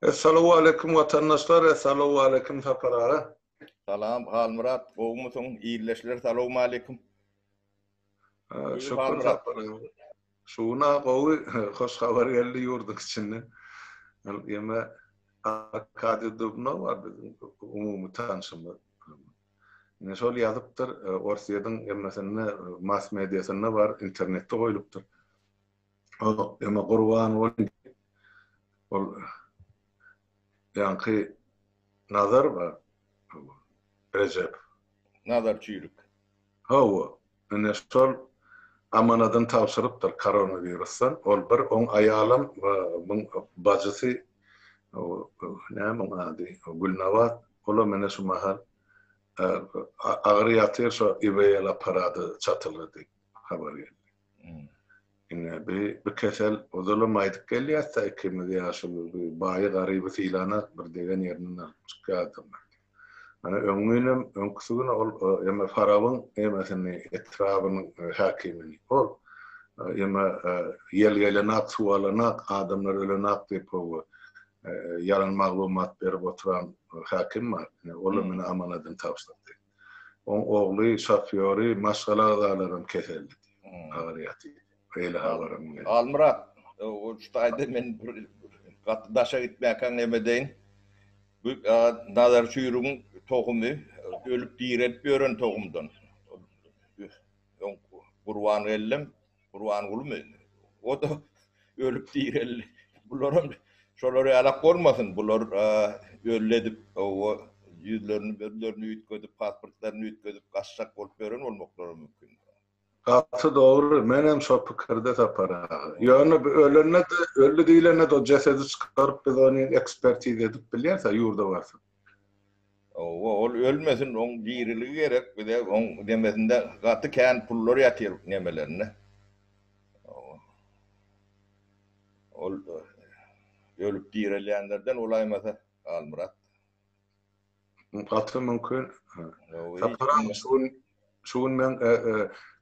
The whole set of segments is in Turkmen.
Esselamu aleyküm vatandaşlar, esselamu aleyküm taparara. Salam, Halmurat. Oğumusun, iyileşler. Selamun aleyküm. Buyur Şükür Halmurat. taparara. Şuna kovu, hoş haber geldi yurduk içinde. Yeme Akadi Dubno var bizim umumi tanışımda. Ne şol yazıptır, Orsiyadın yemesine, mass medyasına var, internette koyuluptur. Yeme Kurban ol, yankı nazar var, Recep. Nazar çüylük. Hava, ne şol amanadan tavsırıptır koronavirüsten. Ol bir on ayalım ve bacısı ne adı Gülnavat ola mene şu mahal ağır yatırsa İBY'la paradı çatılırdı haber geldi. İnne bir kesel odulu maydık geldi hatta ikimiz yaşlı bayi garibi filana bir degen yerinden çıkardım. Hani öngünüm önküsügün ol yeme faravın yemesini etrafının hakimini ol yeme yelgelenak sualanak adamlar ölenak deyip o yalan maglumat berip oturan hakim var. Ola meni amanadın tavsiye. On oğlu şoförü maşgala dağlarım keseldi. Ağrıyatı. Öyle havarım. Halmurat. O şutaydı men daşa gitmeyken nemedeyin. Bu nazar çüylüğün tohumu ölüp diret bören tohumdan. Kurban ellem, kurban kulum. O da ölüp direlli. Bularım şoları alak olmasın. Bular ölledip o yüzlerini ütködüp, pasportlarını ütködüp, kaçsak olup veren olmakları mümkün. Katı doğru. Menem şu pikirde tapara. Yani ölene de ölü değilene de cesedi çıkarıp biz onu ekspertiz edip bilirse yurda varsın. O ölmesin, on diriliği gerek. Bir de on demesinde katı kendi pulları yatıyor nemelerine. Ölüp direlenlerden olaymasa Halmurat. Katı mümkün. Tapara şun men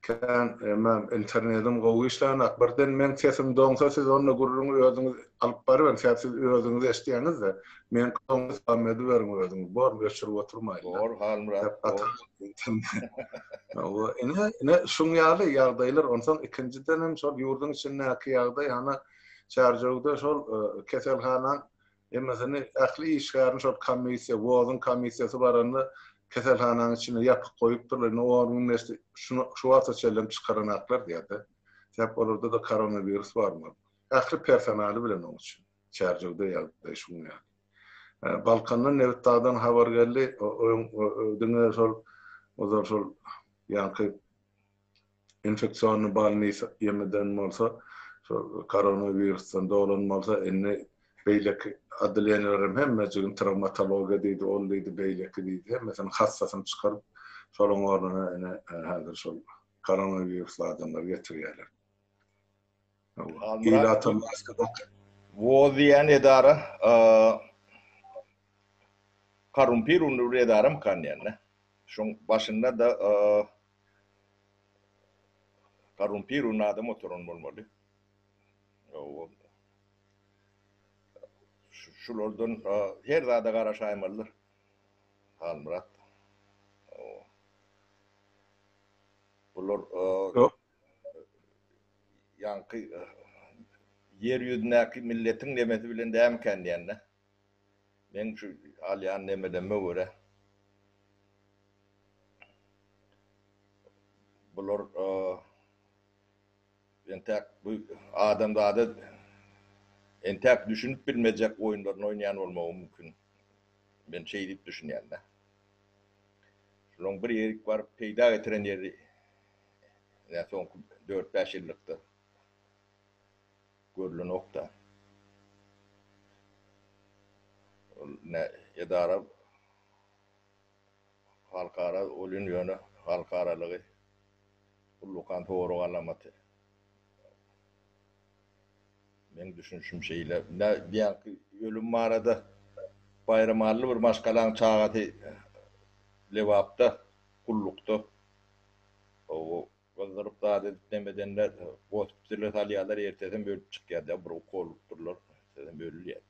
kan men internetim goýuşlan akbardan men sesim doňsa siz onu gurrun özüňiz alyp barýar siz özüňiz eşdiýäňiz de men koňuz amedy berýän özüňiz bor meşhur oturmaýlar. Bor Halmurat. O ene şun ýaly ýagdaýlar ondan ikinciden hem şol ýurdun içindäki ýagdaý hana çarjawda şol keselhana emesini ähli işgärni şol komissiýa, wozun komissiýasy barany keselhananyň içine ýapyp goýupdyr. Onun näse şunu şu wagtça çellem çıkaranaklar diýdi. Täp orada da koronavirus barmy? Ähli personaly bilen onuň üçin çarjawda ýagdaý şun ýaly. Balkandan Nevta'dan haber geldi. Dünge şol yankı enfeksiyonu balnıysa yemeden olsa koronavirüsten dolanmalsa enne beylek adliyenlerim hem mecbur travmatologa deydi, ol deydi, beylek deydi. Hem mesela hassasını çıkarıp şolun orana hazır şol koronavirüsle adamlar getiriyorlar. İlatın askıda. Bu diyen edara Karumpirun edaram kan yani. Şun başında da Karumpirun adam oturun olmalı. Şulardan her dağda garaşaymalıdır. Halmurat. Bular yankı yer yüzündeki milletin demesi bilen devam kendi yani. Ben şu alyan demedeme göre bular entek bu adamda adet entek düşünüp bilmeyecek oyunlarını oynayan olmağı mümkün. Ben şey deyip düşünüyorum da. Şunun bir yerik var, peyda getiren yeri yani son 4-5 yıllıkta görülen nokta. Ne edara halkara olun yönü halkaralığı kullukan doğru alamatı. Ben düşünüşüm şeyle ne diyen ölüm mağarada bayramallı bir maşkalan çağatı levapta kullukta o vazırıp da adet demedenler hospitalet aliyalar erteden bölüp çıkıyordu. Bu kollukturlar erteden bölülüyordu.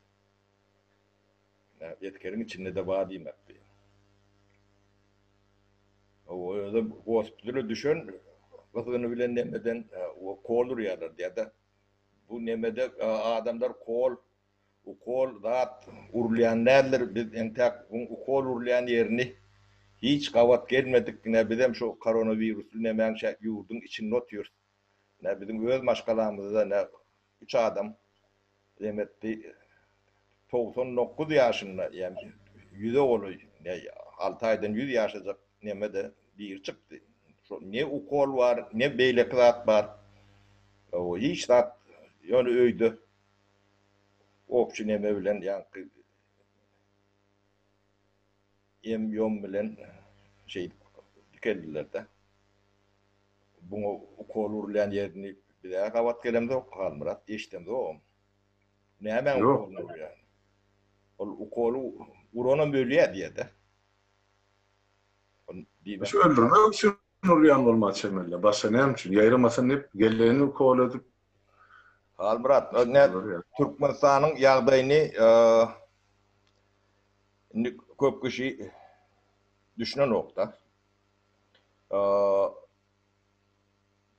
etkerin içinde de var diýmekdi. O öyle hospitale düşen kızını bilen nemeden o kolur yalar diýdi. Bu nemede adamlar o kol zat urlayan näler biz entek o kol urlayan yerini hiç kavat gelmedik ne bizim şu koronavirüsü ne menşe yurdun için notuyor. Ne bizim öz maşkalamızda ne 3 adam demetdi 99 yaşında yani 100 oluyor. Ne 6 aydan 100 yaşayacak nemede bir çıktı. Ne ukol var, ne beylek zat var. O hiç zat yani öydü. Opçu neme bilen yankı yom bilen şey dikeldiler de. Bunu ukol urlayan yerini bir daha kavat gelemde o kalmırat. Eştemde o. Ne hemen ukol urlayan. O ukolu urona bölüye diye de. Şu öldürmek için urlayan olma çemelle. Başka ne için? Yayramasan hep geleni ukol edip Halmurat, ne Türkmenistan'ın yağdayını köp kişi düşünen nokta.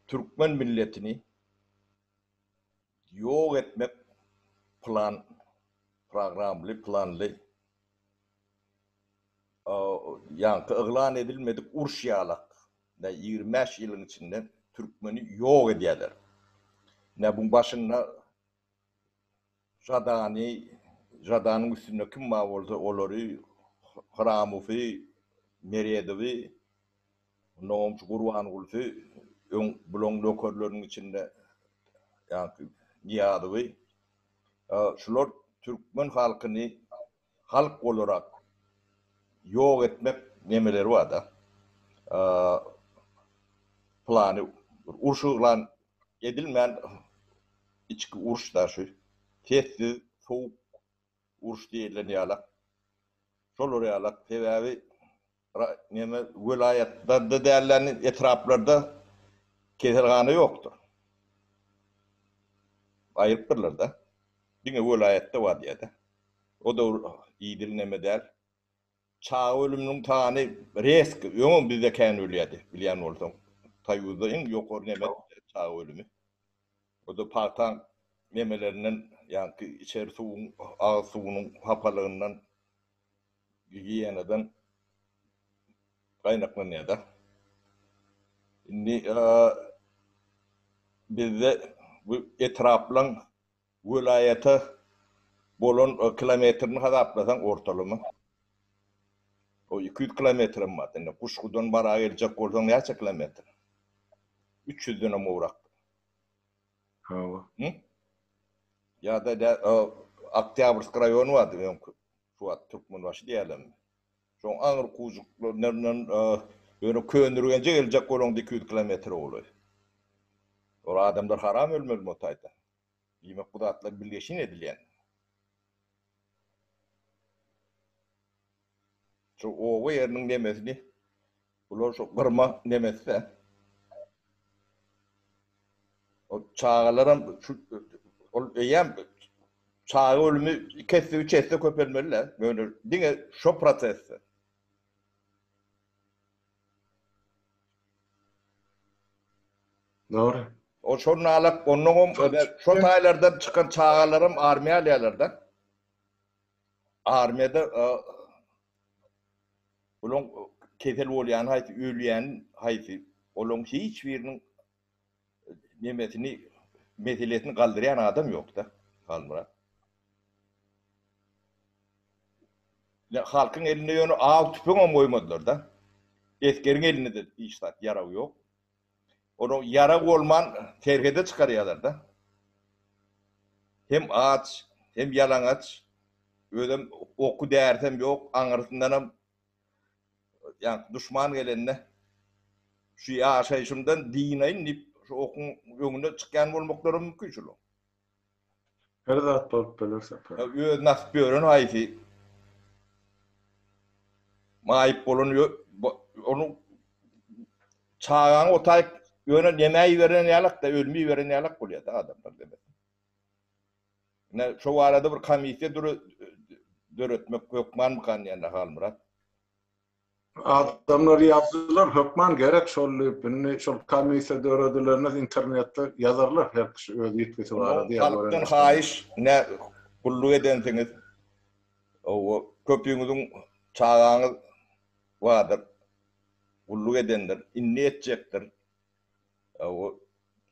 Türkmen milletini yok etmek programlı, planlı yankı ıglan edilmedik urşiyalak. 25 yılın içinde Türkmeni yok ediyorlar. Ne bunun başında Jadan'ın üstünde kim var olsa olori Hramovi, Meriyedovi, Noğumçu Kurvan Gulfi, ön bulon lokörlerin içinde yani Niyadovi. Şular Türkmen halkını halk olarak yok etmek nemeleri var da. Planı urşulan edilmeyen içki urş da şu. Testi, soğuk urş diyelim yalak. Şol yalak sebebi neme vilayetlerde değerlerinin etraflarda kesilganı yoktur. Ayırtırlar da. Dine vilayette var diye de. O da iyidir neme der. Çağ ölümünün tane risk. Yönün bizde kendi ölüyedi. Bilen olsam. Tayyudayın yok o neme çağ ölümü. O da partan memelerinin yani içeri suyun, ağız suyunun hapalığından giyeneden kaynaklanıyor da. Şimdi bizde bu etraflan vilayete bolon kilometrini hesaplasan ortalama. O 200 kilometre mi var? Yani Kuşku'dan bara gelecek olsan neçe kilometre? 300 dönüm uğrak. Hı? Ya da Oktyabrsк rayonu vardı benim şu an Türkmenbaşı diyelim. Şu ağır kucuklarının böyle köndürünce gelecek olan 200 kilometre oluyor. O adamlar haram ölmeli motayda. Yemek kudatlar birleşin edilen. Şu o yerinin demesini bular şu kırma demesi o çağlarım şu yem çağı ölümü kesti köpelmeliler. Böyle dine şu prosesi. Doğru. O şonalak onun şu taylardan çıkan çağlarım armiyalardan. Armiyada onun ketel olayan hayti ölüyen hayti onun hiçbirinin nimetini meselesini kaldıran adam yok da kalmıra. Ya halkın elinde yönü ağ tüpüne koymadılar da. Eskerin elinde de işte yara yok. Onu yara olman terhede çıkarıyorlar da. Hem ağaç hem yalanaç. Ödem oku değersem yok anırtından yani düşman gelenine şu yaşayışımdan dinayın şu okun önünde çıkan olmakları mümkün şu. Her zat bolup belirse. Nasip görün hayfi. Mayıp olunuyor. Onu çağan otay yöne yemeği veren yalak da ölmeyi veren yalak oluyor da adamlar demek. Ne şu arada bir komisye duru döretmek hökman mı kan yani halmırat? Adamlar yazdılar, hökman gerek şol komissiya döredülerine internette yazarlar, her kişi öz yetkisi var diye Halktan hayiş ne kullu edensiniz. O köpüğünüzün çağağınız vardır. Kullu edenler, inni edecektir. O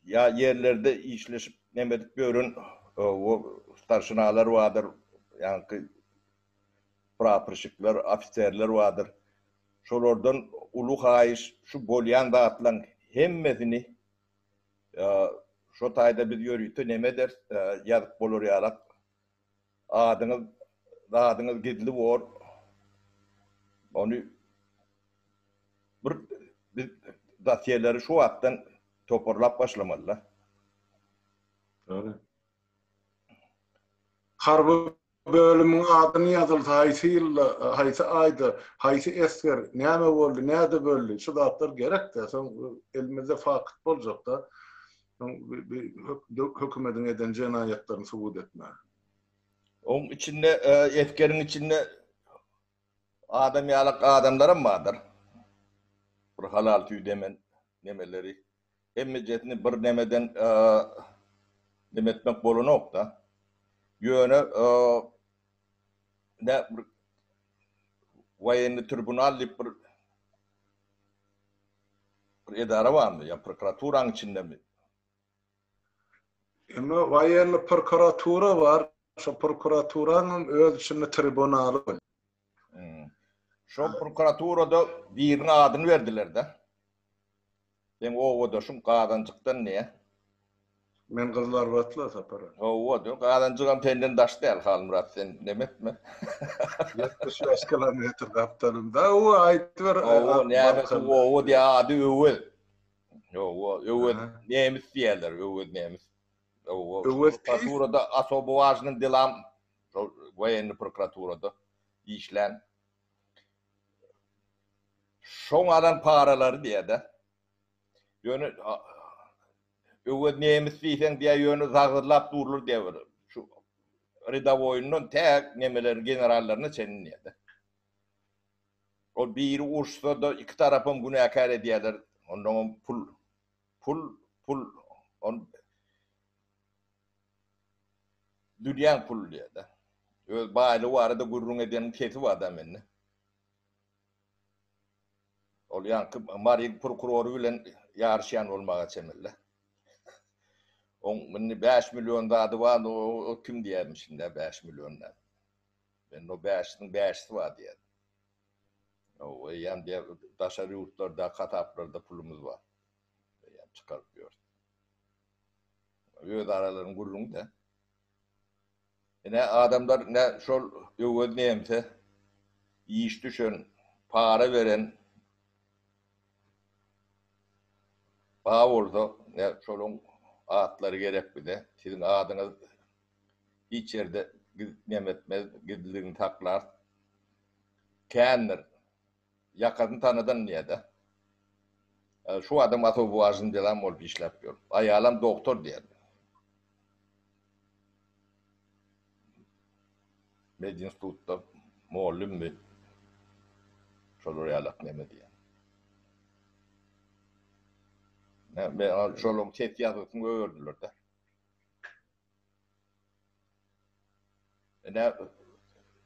ya yerlerde işleşip nemedik görün o starşınalar vardır. Yani praprışıklar, ofisерler vardır. Şolordan ulu hayiş şu bolyan dağıtılan hemmesini şu tayda biz yörüytü neme der yazık bolur yarak adınız gidili var onu bir datiyeleri şu attan toparlap başlamalılar. Öyle. Harbi bölümün adyny ýazylsa haýsy ýylda, haýsy aýda, haýsy esker, näme boldy, näde böldi, şu zatlar gerek-de. Soň elimizde fakyt boljak da. Hökümetiň eden jenaýatlaryny subut etme. Onun içinde etkerin içinde adam yalak adamlarım vardır. Bir halal tüy demen nemeleri. Emmejetini bir nemeden demetmek bolunok da. Yöne ne bir vayenli tribunal bir edara var mı? Ya prokuraturan içinde mi? Ama vayenli prokuratura var. Şu prokuraturanın öz içinde tribunalı var. Şu prokuraturada birine adını verdiler de. Ben o da şun qadancıktan ne? Men kızlar batla sapara. O da qadancıgan tenden daş değil Halmurat sen demet mi? 70 kilometre kaptanımda o aytver. O ne o diye adı öwel. O öwel neymiş diyorlar öwel neymiş. O prokuraturada asobuvajnın dilam vayenli prokuraturada işlen. Şoňadan paraları diye de. Yönü öwet neymiş diýsen diýe ýöne zagyrlap durulur diýe. Şu redawoyunun tek nemeler generallaryny senin diýe. O biri urşsa da iki tarapym günäkär edýärler. Ondan pul on dünýäň pul diýe de. Öz baýly barada gurrun eden keti var da menne. Ol ýanky Maryň prokuroru bilen ýarşýan bolmaga çemelle. On 5 milyon da adı var, o kim diýermişin de 5 milyondan. Ben o 5'in 5'si var diýer. O ýan diýer daşary ýurtlarda, kataplarda pulumuz var. Ýan çykaryp ýör. Öz aralaryň gurrun da. Ne adamlar ne şol ýöwet näme iş düşen, para veren bağ oldu. Ne şolun atları gerek bir de. Sizin adınız içeride nemetmez, gidildiğini taklar. Kendir. Yakadın tanıdan niye de. Şu adam atı boğazın dilen ol bir işlep gör. Ayalam doktor diye. Medinstut'ta muallim mi? Şolur yalak neme diye. Ben şolum ket yazısını öğürdüler de. Ne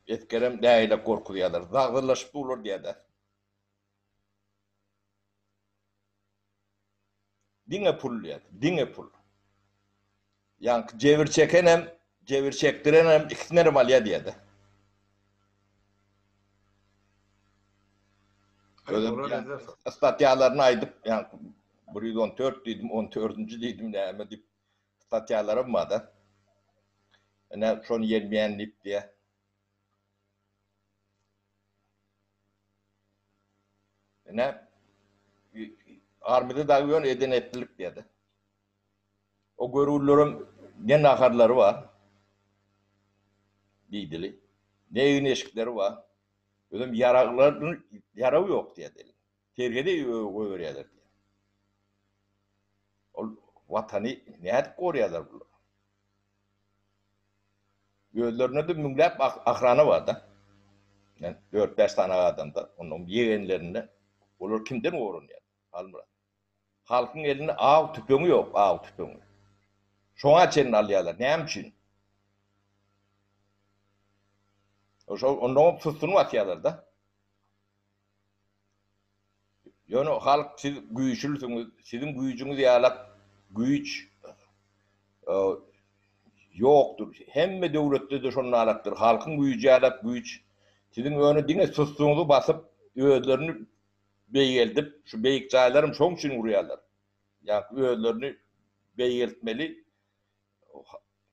etkerem näile korkuyalar. Zagırlaşıp olur diye de. Dine pul diye. Dine pul. Yank cevir çekenem, cevir çektirenem ikisine malya diye de. Statyalarını aydıp yani 114 dedim, 14. dedim näme dip statyalarım var da. Ne şonu yermeyenlik diye. Ne armide dağıyon eden etlilik diye de. O görüllürüm ne naharları var. Didili. Ne güneşlikleri var. Ödüm yarakların yarağı yok diye dedi. Tergede koyuyorlar diye. O vatanı ne et koruyorlar bunlar. Gözlerine de müngläp akrana var da. Yani 4-5 tane adamda. Onun yeğenlerine. Olur kimden uğrun yani. Almıra. Halkın eline av tüpüğü yok. Av tüpüğü. Şoňa çenin alýarlar. Näme üçin? Ondan tuttunup atýarlar da. Yani halk siz güýçlüsüňiz, sizin güýçüňiz ýalap güýç ýokdur. Hemme döwletde de şonu alapdyr. Halkyň güýçi ýalap güýç sizin öňe diňe sustuňyzy basyp özlerini beýgeldip, şu beýik jaýlarym şoň üçin urýarlar. Ýa-ni özlerini beýgeltmeli.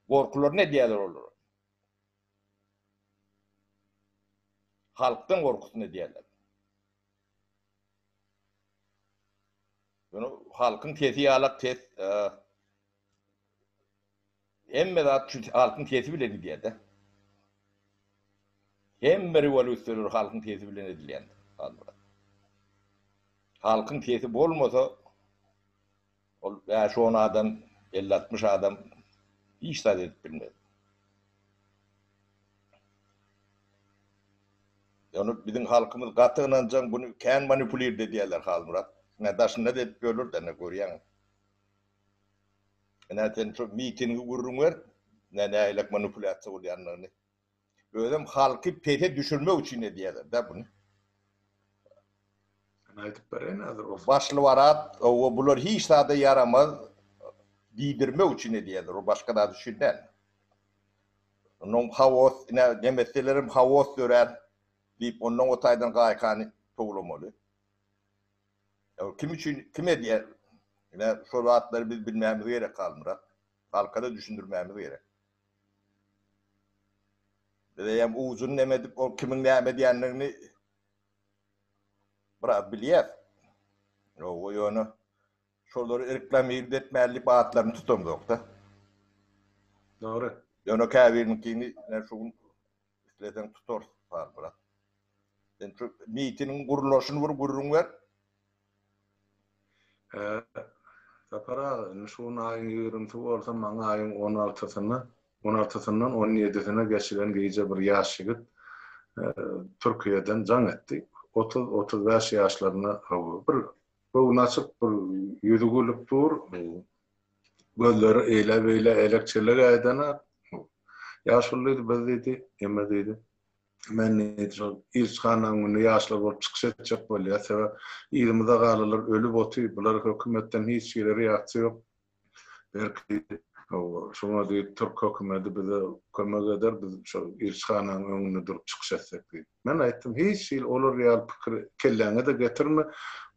Gorkular ne diýerler olar? Halkdan gorkusy ne diýerler? Yani halkın tesi ýalap tes hemme zat şu halkın tesi bilen diýär-de. Hemme revolýusiýonlar halkın tesi bilen edilýär. Halkın tesi bolmasa ol ýa şoň adam 50-60 adam hiç zat edip bilmez. Yani bizim halkymyz gatynanjaň bunu kän manipulir diýerler Halmurat. Ne daşın ne de görür de ne görýän. Näten şu mitingi gurrunlar ne näýlek manipulasiýa bolýanlaryny. Özüm halky pete düşürmek üçin diýerler da bunu. Aýdyp bereň hazır o. Başly warat o bular hiç zada yaramaz diýdirmek üçin diýerler. O başga da düşünden. Onun hawos ne meselelerim hawos görer diýip onun o taýdan gaýkany toglamaly. Kim üçün, kime diýer? Ýa şu wagtlary biz bilmämiz gerek Halmurat. Halka da düşündirmämiz gerek. Diýem uzun nemedip o kimin näme diýenlerini biraz bilýär. O ýöne şolary reklam etmäli baatlaryny tutamdyk da. Doğru. Ýöne käbirninkini şuň işleten tutar Halmurat. Den şu mitiniň guruluşyny bir gurrun ber. Tapara şuň aýyň 20 bolsa maňa aýyň 16-syndan 17-sine geçiren geýje bir ýaş ýigit Türkiýeden jaň etdi. 30-35 ýaşlaryna bir bu naçyk bir ýüzügülük dur. Gözleri eýle-beýle elekçiler aýdana. Ýaşlydy biz diýdi, emme diýdi. Men ilçhanaňyny ýaşlar bolup çykyş etjek bolýar. Sebäp ýerimize galylar ölüp otyr. Bular hökümetden hiç ýere reaksiýa ýok. Belki şoňa diýip Türk hökümeti bize kömek eder, biz şu ilçhanaň öňüne durup çykyş etsek diýip. Men aýtdym, hiç ýyl olar real pikir kelläňe de getirme.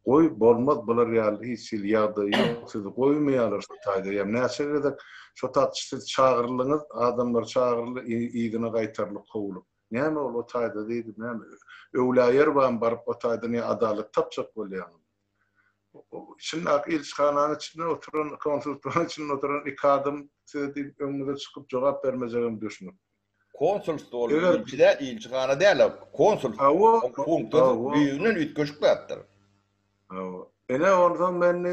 Goý bolmaz, bular real hiç ýyl ýagdaý ýok. Siz goýmaýarlar şu taýda. Ýa näçe edek şu tatçy çağırlyňyz, adamlar çağırly ýygyna gaýtarlyk howlup. Näme ol o taýda diýdim, näme? Öwläýär barym baryp o taýda ne adalet tapjak bolýar. Şimdi ilçhananyň içinde oturan, konsultanyň içinde oturan iki adam size öňüňize çykyp jogap bermejegim düşünüp. Konsulstol ilçhana diýerler. Konsul. Punktun büyüğünün ütköşükle attır. Ene ondan men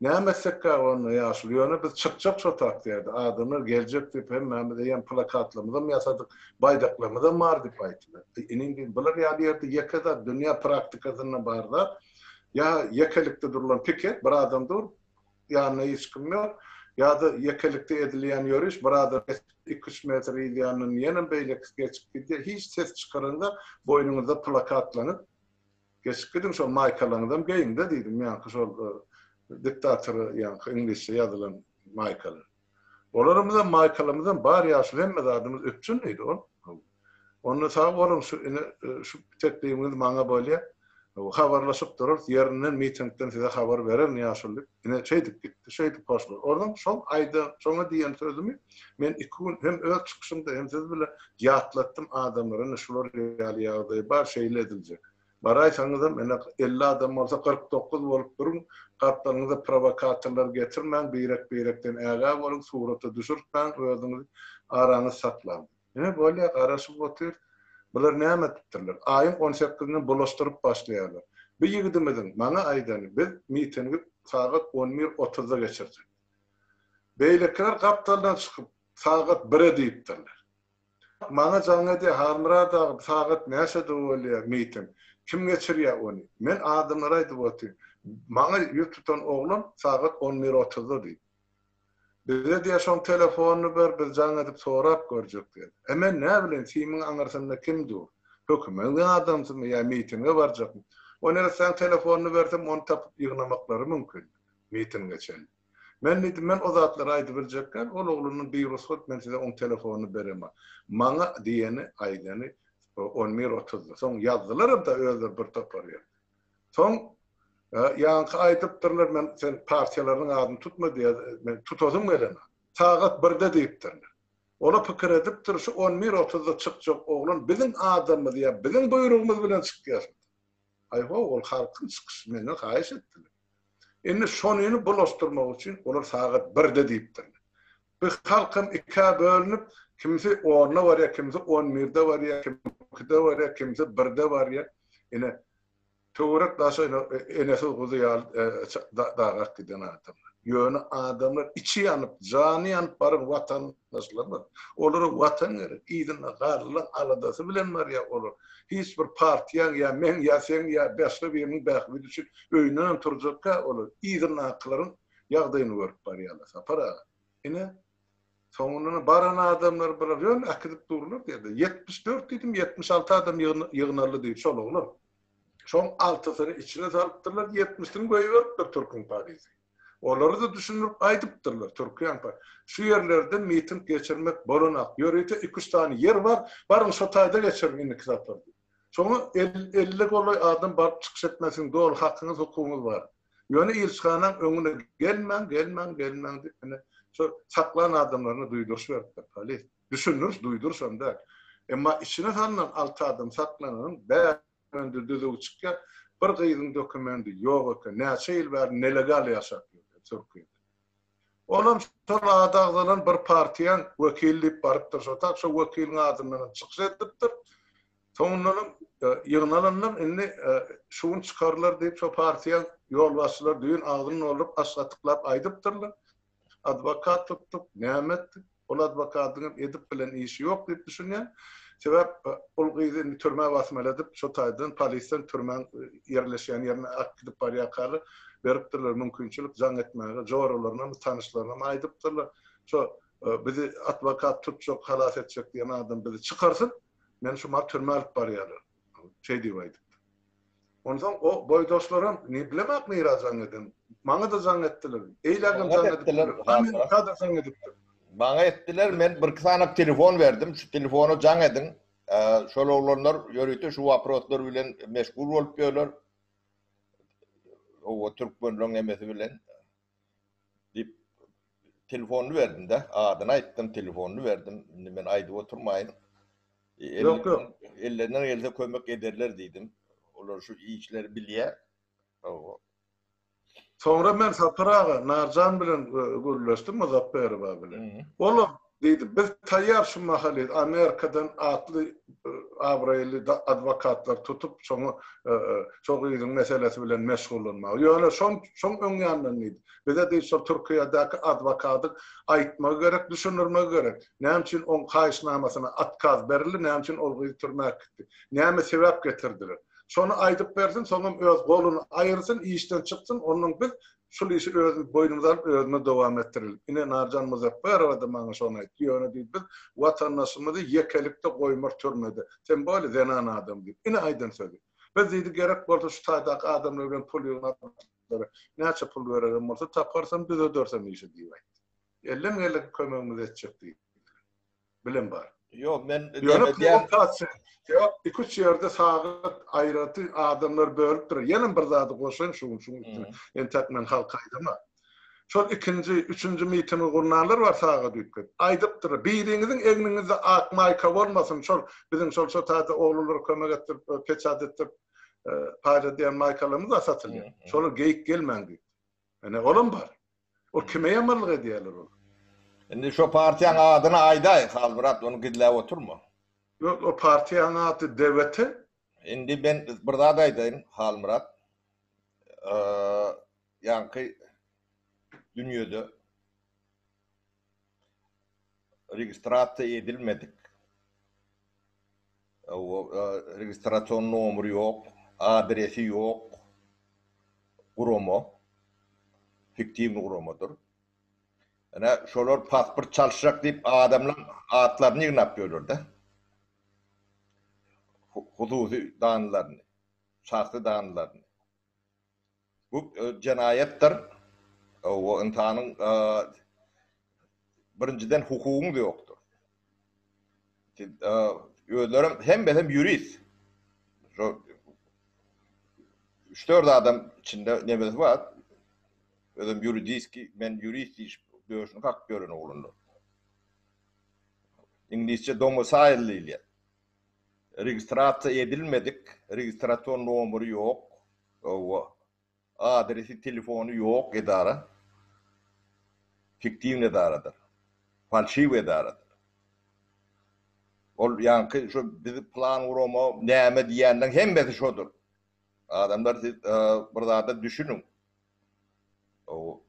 näme sekka onu ýaşlygyny biz çykjak şo tak diýerdi. Adamlar geljek diýip hemme diýen plakatlarymyzda ýasadyk, baýdaklarymyzda mar diýip aýtdylar. Inin bular ýa-ýerde ýekada dünýä praktikasyna barlar. Ya yekelikte durulan piket bir adam dur, yani hiç kim yok. Ya da yekelikte edilen yürüyüş, bir adam 2-3 metre ideyanın yenen beylek geçip gidiyor. Hiç ses çıkarında boynunuzda plakatlanıp geçip gidin şu maykalarından geyin de dedim. Yani şu diktatörü yani İngilizce yazılan maykalar. Olarımızdan maykalarımızdan bari yaşlı hemme de adımız öpçün neydi o? Onu sağ olun şu tekliğimiz bana böyle habarlaşıp durur, yerinden mitingden size haber verir, ýaşylyk. Ine şeydik gitti, şeydik başlar. Oradan son ayda, sonra diýen sözümü, men iki gün hem öz çıkışımda hem siz bile ýatlattım adamların, şular ýaly bar şeýle ediljek. Baraýsaňyzam, ene 50 adam bolsa 49 bolup durun, gartlaryňyza provokatorlar getirmän, beýrekden äga bolup, surata düşürtmän, özüňizi araňyz saklan. Ine bolýa garaşyp otyr. Bular näme etdirler? Aýyň 18-ni bulaşdyryp başlaýarlar. Bir ýigidimizin maňa aýdany biz mitingi saat 11:30-da geçirdik. Beýlekler gaptaldan çykyp saat 1-e diýipdirler. Maňa jaňady Halmurada sagat näşe dowalýar meeting. Kim geçirýär onu? Men adamlara aýdyp otyr. Maňa ýurtdan oglum sagat 11:30-da diýip. Bize diýär şoň telefonyny ber, biz jaňadyp sorap görjek diýär. Men näme bilen siýmiň aňarsynda kimdir? Hökümet adamsymy ýa meetinge barjakmy? Ona sen telefonyny bersem onu tapyp ýygnamakları mümkin. Meeting geçen. Men o zatlara aýdyp biljekken, ol oglunyň bir ruhsat men size on telefonyny beremem. Maňa diýeni aýdany 11:30-da. Soň ýazdylar da özler bir taparýar. Soň ýa-ni aýdypdyrlar men sen partiýalaryň adyny tutma diýär. Men tutadym gelen. Sagat 1-de diýipdirler. Ola pikir edipdir şu 11:30-da çykjak oglun biziň adamymyz diýär. Biziň buyrugymyz bilen çykýar. Aýho ol halkyň çykyş meni gaýş etdiler. Indi şonyny bulaşdyrmak üçin olar sagat 1-de diýipdirler. Bu halkym ikiä bölünip kimisi 10-da barýar, kimisi 11-de barýar, kimisi 2-de barýar, kimisi 1-de barýar. Ine töwerek daşa enesi guzyal dağak giden adamlar. Ýöne adamlar içi ýanyp, jany ýanyp baryp watandaşlar bar. Olary watan gerek, ýygyna garlyk aladasy bilen barýar olar. Hiç bir partiýa ýa men ýa sen ýa başga biriň bähwi düşüp öýünden turjakka olar. Ýygyna aklaryň ýagdaýyny görüp barýarlar. Sapara. Ine soňuna baran adamlar biler ýön akdyp durulur diýdi. 74 diýdim, 76 adam ýygnarly diýip şol olar. Şoň 6-syny içine salypdyrlar, 70-ni goýup Türkün Paris'i. Olary da düşünürip aýdypdyrlar Türkiýan Paris. Şu ýerlerde miting geçirmek bolanak. Ýöreýte 2-3 tane yer var, baryň şo taýda geçirmeni kitaplar. Soňa 50 golay adam baryp çykyş etmesin, dol hakyňyz, hukugyňyz var. Ýöne ilçkanaň öňüne gelmän diýip şo saklan adamlaryny duýdurş beripdir. Paris. Düşünür, duýdursam da. Emma içine salynan 6 adam saklananyň öndü düzü uçukka bir gyýdyň dokumenti ýok eken, näçe ýyl bar nelegal ýaşap Türkiýede. Olam şol adaglanan bir partiýaň wekillik barypdyr, şo wekiliň adynyň çykyş edipdir. Soňundan ýygnalanlar indi şuň çykarlar diýip şo partiýa ýolbaşçylar düýün agyny olup aşgatyklap aýdypdyrlar. Advokat tutdup, nämet ol advokatyň edip bilen işi ýok diýip düşünýär. Sebäp ol gyzy türme basmaly edip şo taýdan polisen türmen ýerleşýän ýerine akdyp barýakary beripdirler mümkinçilik jaň etmäge, joralarına, tanyşlaryna aýdypdyrlar. Şo bizi advokat tutjak, halas etjek diýen adam bizi çykarsyn, men şu türme alyp barýarlar. Şey diýip aýdyp. Ondan o boýdaşlarym ne bilemek mi ýazaň eden? Maňa da jaň etdiler. Eýlägem jaň etdiler. Amerika da jaň edipdir. Bana etdiler, men bir sanak telefon verdim, şu telefonu jaň edin. Şol oglanlar ýöreýte şu waproslar bilen meşgul bolup ýörler. O Türkmenliň emesi bilen dip telefonu verdim de, adyny aýtdym, telefonu verdim. Men aýdyp oturmaýyn. Yok. Ellerinden gelse kömek ederler diýdim. Olar şu işleri bilýär. Sonra men Saparaga Narjan bilen görleşdim, Muzaffer bilen. Olam diýdi, biz taýýar şu mahalle Amerikadan atly Abrayli advokatlar tutup şoňa çok ýygyň meselesi bilen meşgullanmak. Ýöne şoň öňýandan diýdi. Bize diýdi, Türkiýedäki advokaty aýtmak gerek, düşünürmek gerek. Näme üçin on gaýşnamasyna atkaz berildi, näme üçin ol gyzy türmäge gitdi. Näme sebäp getirdiler. Şonu aýdyp bersin, soňam öz goluny aýyrsyn, işden çyksyn, onuň biz şol işi öz boýnumyza alyp özüne dowam etdiril. Ine Narjan Muzafferow da maňa şonu aýtdy. Ýöne diýip biz watandaşymyzy ýekelikde goýmar türmede. Sen böyle zenan adam diýip. Ine aýdan söýdi. Biz diýdi gerek bolsa şu taýdaky adamlar bilen pul ýygnap näçe pul berýän bolsa taparsam biz ödersem işi diýip aýtdy. Ellen kömegimiz etjek diýip. Bilen bar. Yok, men Yok, 2-3 ýerde sagat aýraty adamlar bölüp dur. Ýene bir zady goşan şuň üçin entäkmen halka aýdama. Şol 2-nji, 3-nji mitingi gurnanlar var sagat üýtgän. Aýdypdyr, biriňiziň egniňizde ak maýka bolmasyn, şol biziň şol taýda oglanlar kömek etdirip, peçat etdirip, paýda diýen maýkalarymyz satylýar. Şol geýik gelmendi. Ene olam bar. O kime ýamanlyk edýärler ol? Indi şu partiýaň adyny aýda, Halmurat onu gidläp oturma. Yok, o partiýaň ady dewleti. Indi ben bir zat aýdyn, Halmurat. Ýanky dünýede registrasiýa edilmedik. O registrasyon numuru yok, adresi yok, kurumu, fiktivni kurumudur. Yani şolar pasport çalışacak deyip adamlar adlarını yığınap görür de. Hudusi danlarını, şahsi danlarını. Bu cinayettir. O insanın birinciden hukukun da yoktur. Özlerim hem yürüyüz. 3-4 adam içinde ne var? Özüm yürüyüz ki ben yürüyüz diye görsün hak görün oğlunu. İngilizce domicile ile. Registrasyon edilmedik. Registrasyon numuru yok. O adresi, telefonu yok idara. Fiktiv idaradır. Falşiv idaradır. Ol yankı şu bizi plan kurumu näme diyenden hemmesi şodur. Adamlar siz burada da düşünün. O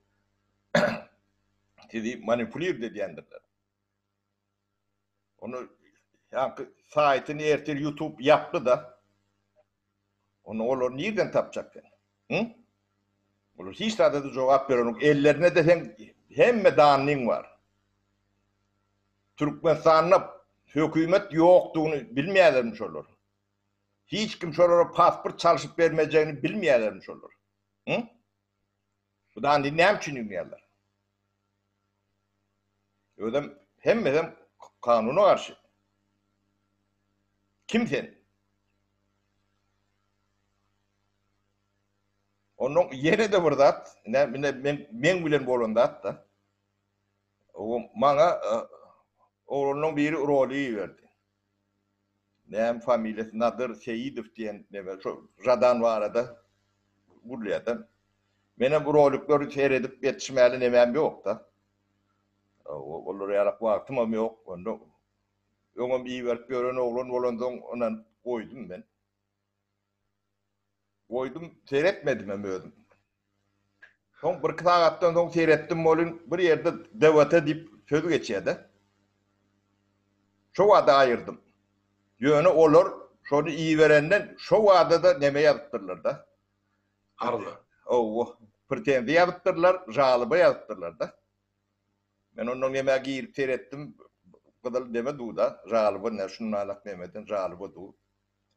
sizi manipüle ediyendirler. Onu yankı saytını ertir YouTube yaptı da onu olur nereden tapacak yani? Hı? Olur hiç de cevap veriyorum. Ellerine de hemme dağının var. Türkmenistan'da hükümet yoktuğunu bilmeyenlermiş olur. Hiç kim şolara pasport çalışıp vermeyeceğini bilmeyenlermiş olur. Hı? Bu da ne için bilmeyenler? Ödem hem kanuna karşı. Kimsen? Onun yeri de burada. Ben bilen bolunda hatta. O bana oğlunun bir rolü verdi. Nem familyası Nadir Seyidov diyen ne var? Şu Radan var da buraya. Benim bu rolükleri seyredip yetişmeyeli nemem yok da. Olur yarak vaktim ama yok. Onun iyi verip gören oğlun olandan ona koydum ben. Koydum seyretmedim ama ödüm. Son bir kıtağattan son seyrettim olun bir yerde devete deyip sözü geçiyordu. Şu vada ayırdım. Yönü olur, şunu iyi verenden şu vada da neme yaptırırlar da. Arda. O pretenzi yaptırırlar, jalıba yaptırırlar da. Ben onun yemeği girip seyrettim. Bu kadar deme du da. Jalıba ne şunun alak demeden jalıba du.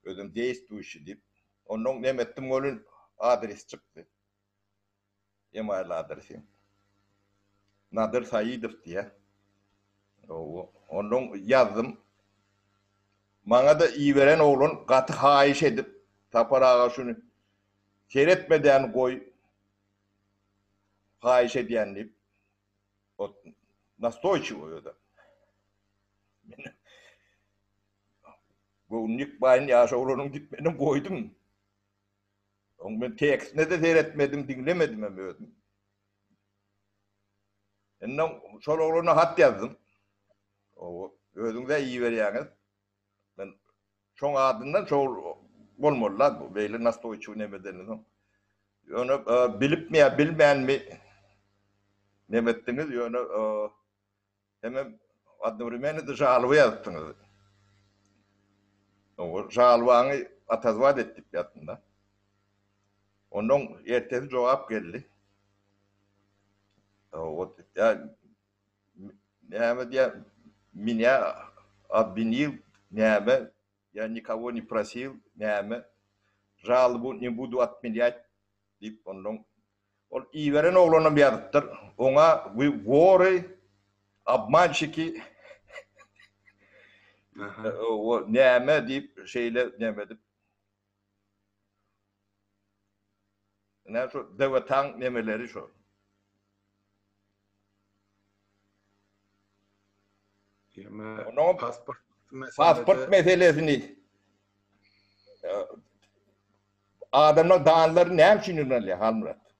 Ödüm deyiz du işi deyip. Onun demettim olun adres çıktı. Email adresi. Nadir Sayidov diye. Onun yazdım. Bana da iyi veren oğlun katı haiş edip taparağa şunu seyretmeden koy haiş ediyen deyip o nastoyçu koyuyordu. Günlük bayın yaşa oğlunun gitmeden koydum. Onu ben teksine de seyretmedim, dinlemedim hem ödüm. Ondan sonra oğluna hat yazdım. O ödümde iyi veriyeniz. Ben çoğun adından çoğu olmalılar bu. Böyle nastoyçu nemedeniz. Onu bilip mi ya bilmeyen mi nemettiniz? Onu hemen adını de Jalva yazdınız. O Jalva'nı atazvat ettik yatında. Onun ertesi cevap geldi. O ya ne diye меня обвинил, я никого не просил, жалобу не буду отменять deyip onun o iyi veren oğluna bir yadıktır. Ona воры, обманщики o neme deyip şeyle demedim. Ne şu devletin nemeleri şu. Onun pasport meselesini adamlar dağınları ne hem şimdi Halmurat?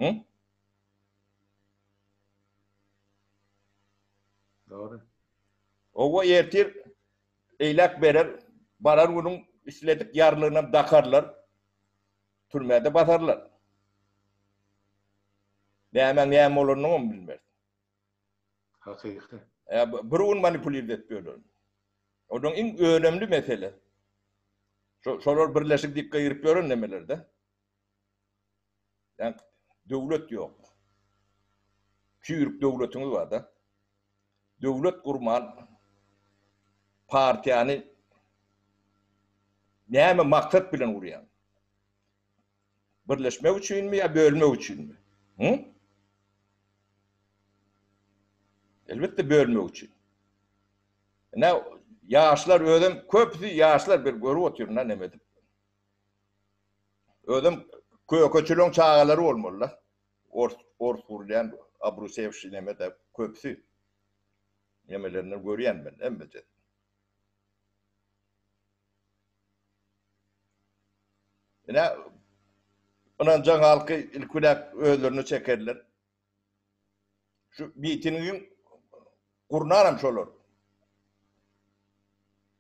Hı? Doğru. O yertir eylak verir, barar bunun isletip yarlığına dakarlar, türmede batarlar. Ne hemen olur ne bilmez. Hakikaten. Burun manipüle etmiyorlar. Onun en önemli mesele. Şolar birleşik dikkat girip görün nemelerde. Yani devlet yok. Türk devletimiz var da. Devlet kurman partiyani näme maksat bilen uryan? Birleşmek için mi ya bölmek için mi? Hı? Elbette bölmek için. Ne yaşlar ödem köpsü yaşlar bir görüp oturuyor ne dedim. Ödem köçülüň çağalary bolmalylar. Ors kurlayan Abrusevşi neme de köpsü. Yemelerini görýän ben embete. Ne ondan halkı ilkulak öýlerini çekerler. Şu bitiniň kurnaram şolar.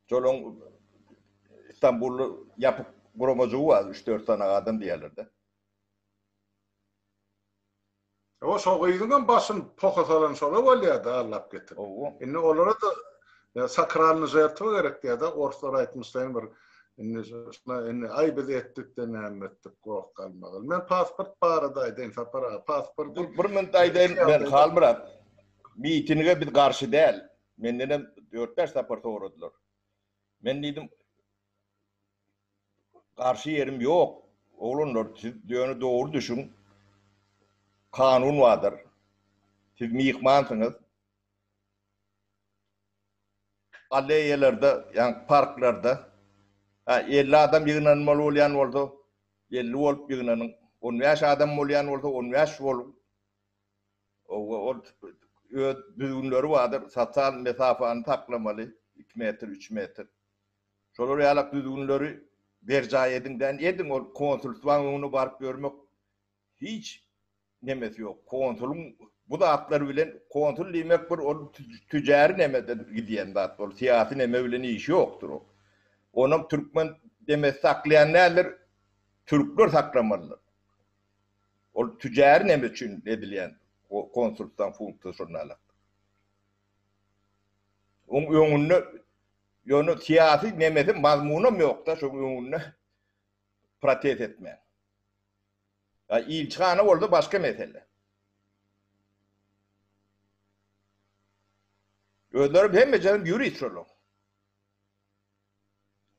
Şolong İstanbul'u yapıp kuramacığı var 3-4 tane adam diýerler. O soğuyduğun başın pokasalan sola bolýar da allap getir. Inni olara da sakralny zertme gerek diýär da orslar aýtmyşlar bir inni aýbyz etdik de näme etdik gok kalmagy. Men pasport baradaýdy, pasport bir minut aýdyn men halmyrat. Mitinige biz garşy däl. Menden 4-5 sapar soradylar. Men diýdim garşy yerim ýok. Oğlunlar siz diýeni dogry düşün. Kanun vardır. Siz mihmansınız. Aleyelerde, yani parklarda 50 adam yığınanmalı olayan oldu. 50 olup yığınanın. 10 yaş adam olayan oldu. 10 yaş olup. O düzgünleri vardır. Sosyal mesafeni taklamalı. 2 metre, 3 metre. Şolar yalak düzgünleri bercay edinden edin. O konsultman onu barıp görmek hiç nemesi yok. Konsulun bu da atlar bilen konsul demek bir o tücari nemeden gidiyen de at. O siyasi neme bilen işi yoktur o. Onun Türkmen demesi saklayan neler? Türkler saklamalılar. O tücari neme için edilen o konsultan fonksiyonel. Onun yönünü yönü siyasi nemesi mazmunum yok da şu yönünü pratet etme. Ya ilçhane orada başka mesele. Ödlerim hem canım yürüyüş şolu.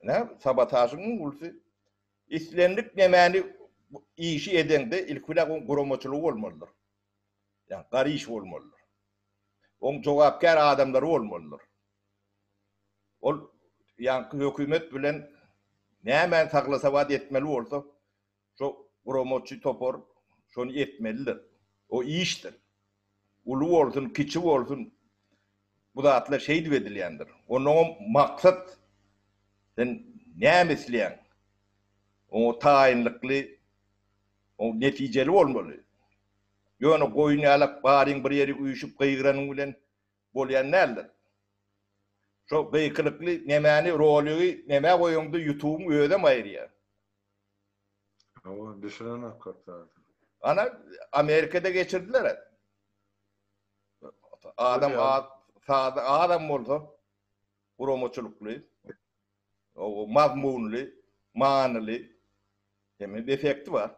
Ne? Sabotajın ulsi. İslenlik nemeni işi edende ilkulak kurumoçuluğu olmalıdır. Yani gariş olmalıdır. On cevapkar adamları olmalıdır. O yani hükümet bilen hemen saklasavat etmeli olsa şu kurumoçu topor şunu etmelidir. O iştir. Ulu olsun, küçük olsun bu da atlar şey edilýändir. Onun maksat sen ne misleyen? O tayinlikli, o neticeli olmalı. Ýöne goýuny alyp baryň bir ýeri üýşüp gyýranyň bilen bolýan näler? Şo gyýkylykly nemeni rolügi neme goýuňdy ýutugyň öýdem aýrýar. O düşünen hakikaten. Ana Amerika'da geçirdiler. Adam oldu. Kurumoçuluklu. O mazmunlu, manly. Hem efekti var.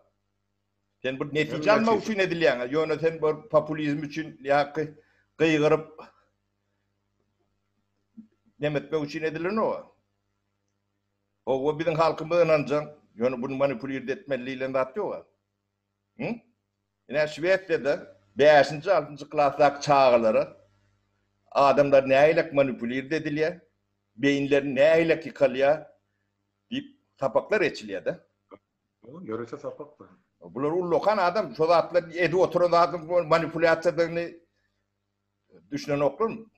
Sen bu netice almak için edilýän, ýöne sen bu populizm için ýa-ki gyýgyryp nemetmek için edilen o. O bizim halkymyz inanjak, ýöne bunu manipulir etmeliyle zat ýok. Hı? Ine Şweýçede 5-nji 6-njy klasdaky çağalary adamlar näýilek manipulir edilýär, beýinleri näýilek ýykalýar diýip tapaklar etçilýär-de. O ýörese sapak da. Bular ullokan adam, şo zatlar edi oturan adam manipulasiýasyny düşünen oklum.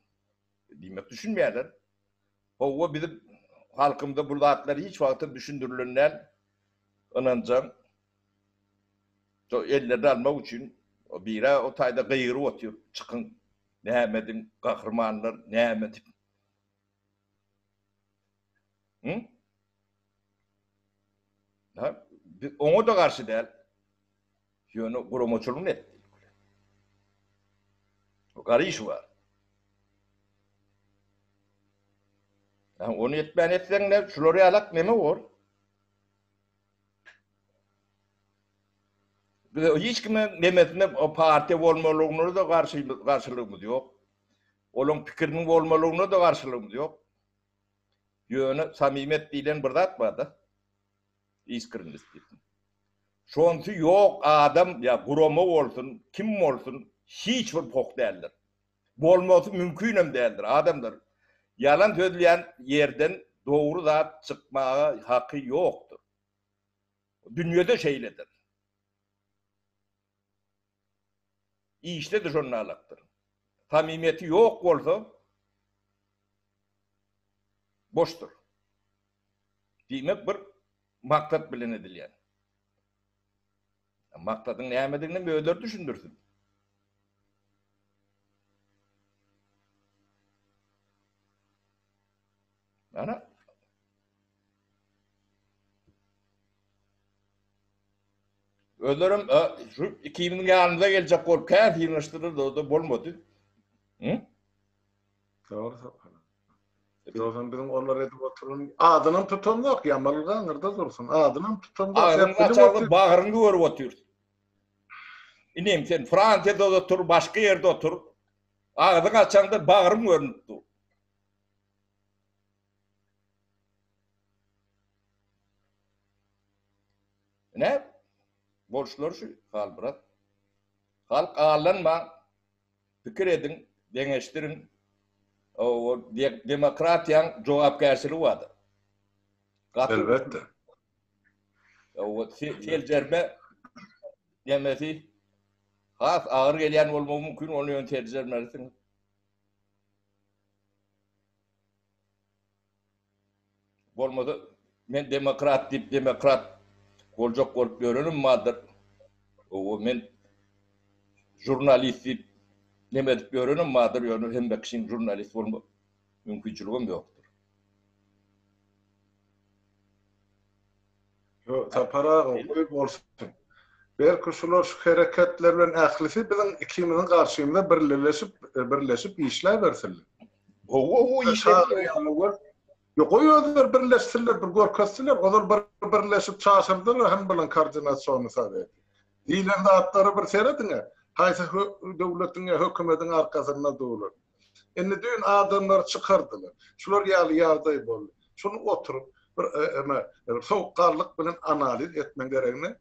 Diýmek düşünmeýärler. O bizim halkymda bu zatlar hiç wagtda düşündirilenler inanjam. So ellerde almak için o bira o tayda gyýry otyp çykyn. Nämedim gahrmanlar, nämedim. Hı? Ha, oňa da garşy däl. Ýöne kurumoçulugyň etdi. O gariş var. Yani onu etmän etseňler şolary alak neme bor? Hiç kimin demesine o parti bolmalygyna da garşylygymyz yok. Olaň pikiriniň bolmalygyna da garşylygymyz yok. Ýöne samimiýet diýilen bir zat barda. Iskirnlik. Şonty yok adam ya gurama bolsun, kim bolsun hiç bir pok däldir. Bolmasy mümkünem däldir. Adamlar yalan söýleýän yerden dogry zat çykmagy haky ýokdur. Dünýede şeýledir. İşte de jurnalaktır. Samimiyeti yok bolsa boştur. Diýmek bir maksat bilen edilýän. Maksadyň nämedigini möýler düşündürsin. Ana Ölerim şu 2000 ýarynda geljek bolup käf ýyňyşdyrdy da bolmady. Doğru. Yoğun bizim onlar edip oturun. Adının tutanlıq yamalgan nerede dursun? Adının tutanlıq. Adının açarlı bağırını görüp otur. İneyim sen Fransa'da otur, başka yerde otur. Ağzın açanda bağırın görünüp dur. Ne? Borçlar şu hal bırak. Halk ağırlanma. Fikir edin, deneştirin. O demokratiyan jogapkärçiligi vardı. Elbette. O tercüme demesi has ağır gelýän bolmagy mümkin, onu ýön tercümersin. Bolmady men demokrat diýip demokrat boljak bolup görünüm madyr. O men jurnalist diýip neme edip görünüm madyr, ýöne hemme kişiň jurnalist bolma mümkinçiligim ýokdur. Yo, taparağım koy bolsun. Belki şular şu hareketler bilen ählisi bilen ikimizin garşymyzda birleşip işler bersinler. O işler Yok oýalar birleştirler, bir görkezdiler, olar birleşip çaşyrdylar, hem bilen koordinasiýony saýdy. Diýilen zatları bir seredinge, haýsy döwletiň, hökümetiň arkasynda durlar. Indi dün adamlar çykardylar. Şular ýaly boldy. Şunu oturup bir sowukkarlyk bilen analiz etmek gerekni.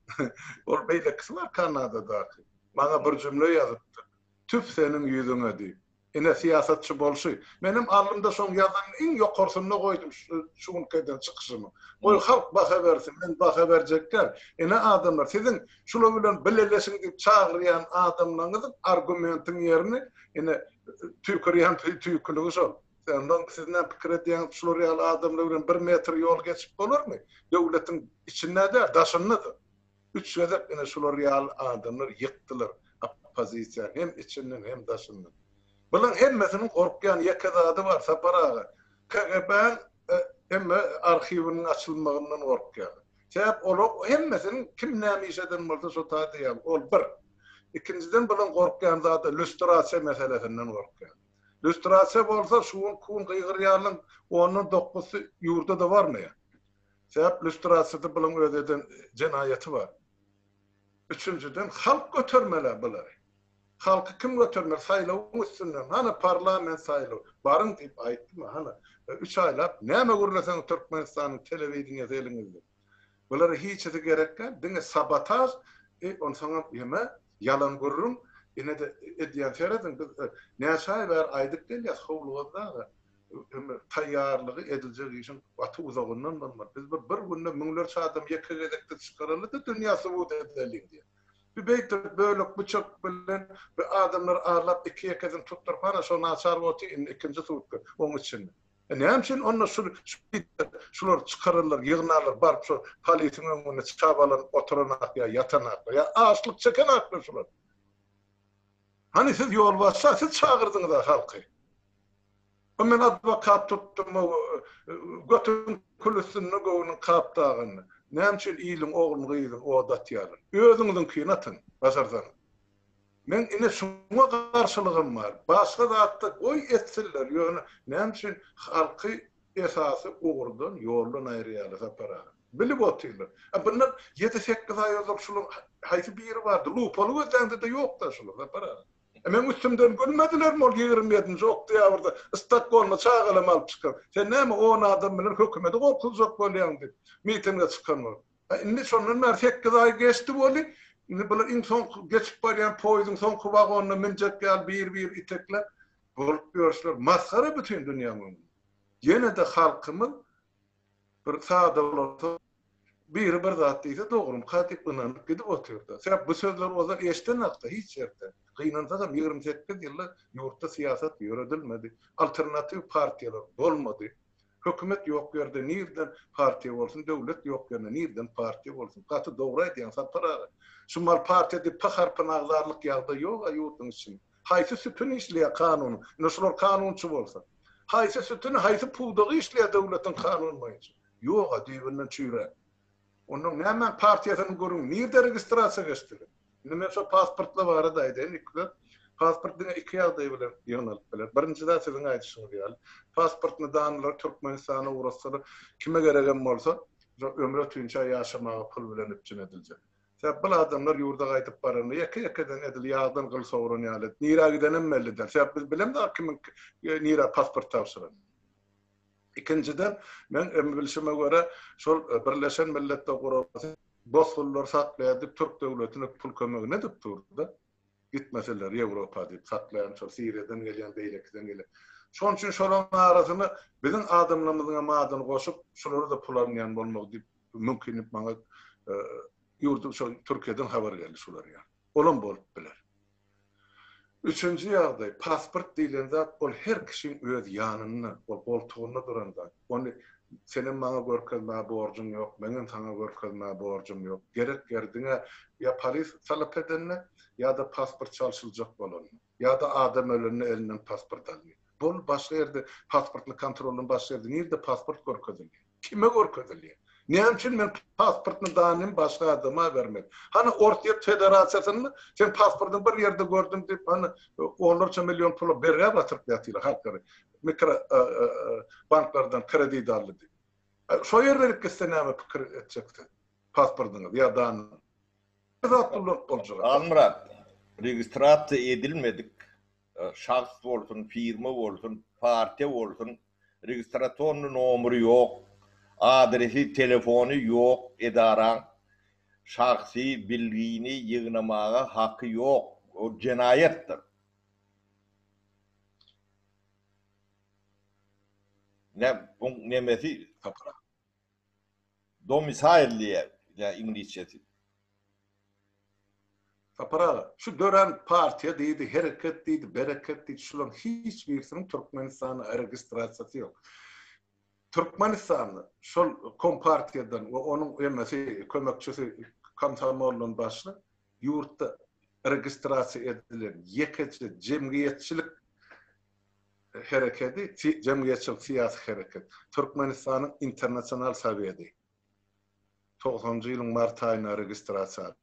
Ol beýle kyslar Kanadadaky. Maňa bir jümle ýazypdy. Tüp seniň ýüzüňe diýip. Ine siýasatçy bolşy. Menim alnymda şoň ýazan iň ýokarsyny goýdum şu ülkeden çykyşymy. Oý halk baka bersin, men baka berjekler. Ine adamlar sizin şular bilen bileleşiň diýip çagyrýan adamlaryňyň argumentiň ýerini ine tükürýän tüýküligi şol. Ondan sizden pikir edýän şular ýaly adamlar bilen 1 metr ýol geçip bolarmy? Döwletiň içinde de, daşynda da. 3 gezek ine şular ýaly adamlar ýykdylar. Opozisiýa hem içinden hem daşyndan. Bulan hemmesinin korkyan yakadady bar saparagy. KGB'nin hemme arxivinin açylmagyndan korkyan. Sebäp ol hemmesinin kim näme işeden bolsa şo taýýar. Ol bir. İkinciden bulan korkyan zady lüstrasiýa meselesinden korkyan. Lüstrasiýa bolsa şuň kun gygyrýanyň 10-9 ýurda da barmy? Sebäp lüstrasiýada bulan ödeden jenaýaty bar. Üçüncüden halk götermeler bular. Halkı kim götürmer? Saylawyň üstünden. Hana parlament saylaw. Barın diýip aýtdymy? Hana 3 aýlap näme gurlasaň Türkmenistanyň telewizionyny eliňizde. Bulara hiç de gerekler. Diňe sabotaj, on soňa ýeme yalan gurrun. Ine de edýän seredin biz näçe ber aýdyk gelýär howlugda. Taýýarlygy ediljek işin waty uzagyndan bolmaz. Biz bir günde müňlerçe adam ýeke gezekde çykaryldy, dünýä subut edilir diýip. Bir beytir bölük bıçak bilen bir adamlar ağırlap 2 yekezin tutturup hana sonra açar oti ikinci tuttu onun için. Ne için onlar şular çıkarırlar, yığınarlar, barıp şu polisin önüne çabalan oturanak ya yatanak ya ağaçlık çeken aklı şular. Hani siz yol varsa siz çağırdınız da halkı. Ben advokat tuttum o götün kulüsünü govunun kaptağını. Nämçe iýilim oğlum gyýdym o datýarlar. Özüňiziň kyn atyn, basarsan. Men ine şuňa garşylygym bar. Başga zatda goý etsinler, ýöne nämçe halky esası uğurdan yoldan ayrıyalı sapara. Bilip oturlar. Bunlar 7-8 ay oldu şunun haysi bir yeri vardı. Lupalı özende de yok da şunun sapara. Men üstümden görmediler mi o 27. oktu ya orada Stockholm'a çağalım alıp çıkan. Sen ne mi 10 adam bilen hükümeti korkulacak bolyan dedi. Mitinge çıkan var. Indi sonun 8 ay geçti boli. Indi bular inson geçip baryan poydun son vagonuna minjek gel bir itekler. Bolup görsler. Maskara bütün dünyanın. Yine de halkımız bir sağda olursa bir zat deyse doğrum katıp ınanıp gidip oturdu. Sebep bu sözler o zaman eşten akta hiç yerde. Kıynansa da 28 yılda yurtta siyaset yürütülmedi. Alternatif partiyalar olmadı. Hükümet yok yerde nereden partiye olsun, devlet yok yerde nereden partiye olsun. Katı doğru diyen satara. Şumal partiyede pakar panağlarlık yağda yok yurtun için. Haysi sütün işliye kanunu. Nasıl kanunçu olsa. Haysi sütün, haysi puldağı işliye devletin kanunu mayıcı. Yok adibinden çüre. Onun hemen partiyasını görün. Nerede registrasyon gösterir? Nime şu pasportla var adaydı. Pasportuna 2 yılda bilen yönelip bilen. Birinci de sizin aytışınız yani. Pasportunu dağınlar Türkmenistan'a uğraşsalar kime gereken olsa ömrü tüyünçe yaşamağa pul bilen için edilecek. Sebep bu adamlar yurda qaytıp barını yaka-yakadan edil yağdan kıl soğurun yani. Nira gidenim belli der. Sebep biz bilem de kimin nira pasport tavsiren. İkinciden men bilişime göre şol Birleşen Milletler Kurulması Bosforlar saklayan Türk devletine pul kömegine dip durdu. Gitmeseler Avrupa deyip saklayan şol Suriye'den gelen beylekten gelen. Şon üçün şolan arasını bizim adamlarımızın madını koşup şoları da pulanlayan bolmak deyip mümkünlük bana yurdu şol Türkiye'den haber geldi şolar yani. Olan bolup biler. Üçüncü yağday, pasport deyilende ol her kişinin öz yanını, ol koltuğunda duranda, onu senin bana görkezmeye borcun yok, benim sana görkezmeye borcum yok. Gerek gerdine ya polis talep edenine ya da pasport çalışılacak bolon. Ya da adam ölünün elinden pasport alınıyor. Bol başka yerde pasportlu kontrolün başka yerde nerede pasport görkeziliyor? Kime görkeziliyor? Ne için men pasportunu danim başka adama vermedim. Hani ortaya federasyasını sen pasportunu bir yerde gördüm deyip hani onlarca milyon pulu bereye batırıp yatıyla halkları. Mikro banklardan kredi darlı deyip. Şu yerleri kesinlikle fikir edecekti. Pasportunu ya danim. Almurat, registrasyon edilmedik. Şahs olsun, firma olsun, parti olsun, registrasyonun nomuru yok. Adresi, telefonu yok edaran. Şahsi bilgiini yığınamağa hakkı yok. O cinayettir. Bu nemesi domicilliye ya İngilizcesi. Sapara, şu dören partiye deydi, hareket deydi, bereket deydi, şulan hiçbirisinin Türkmenistan'a registrasyası yok. Türkmenistan'ı şol kompartiyadan ve onun emesi kömekçisi Kamtamoğlu'nun başına yurtta registrasyon edilen yekeci cemiyetçilik hareketi, cemiyetçilik siyasi hareket. Türkmenistan'ın internasyonal seviyede. 90. yılın Mart ayına registrasyon.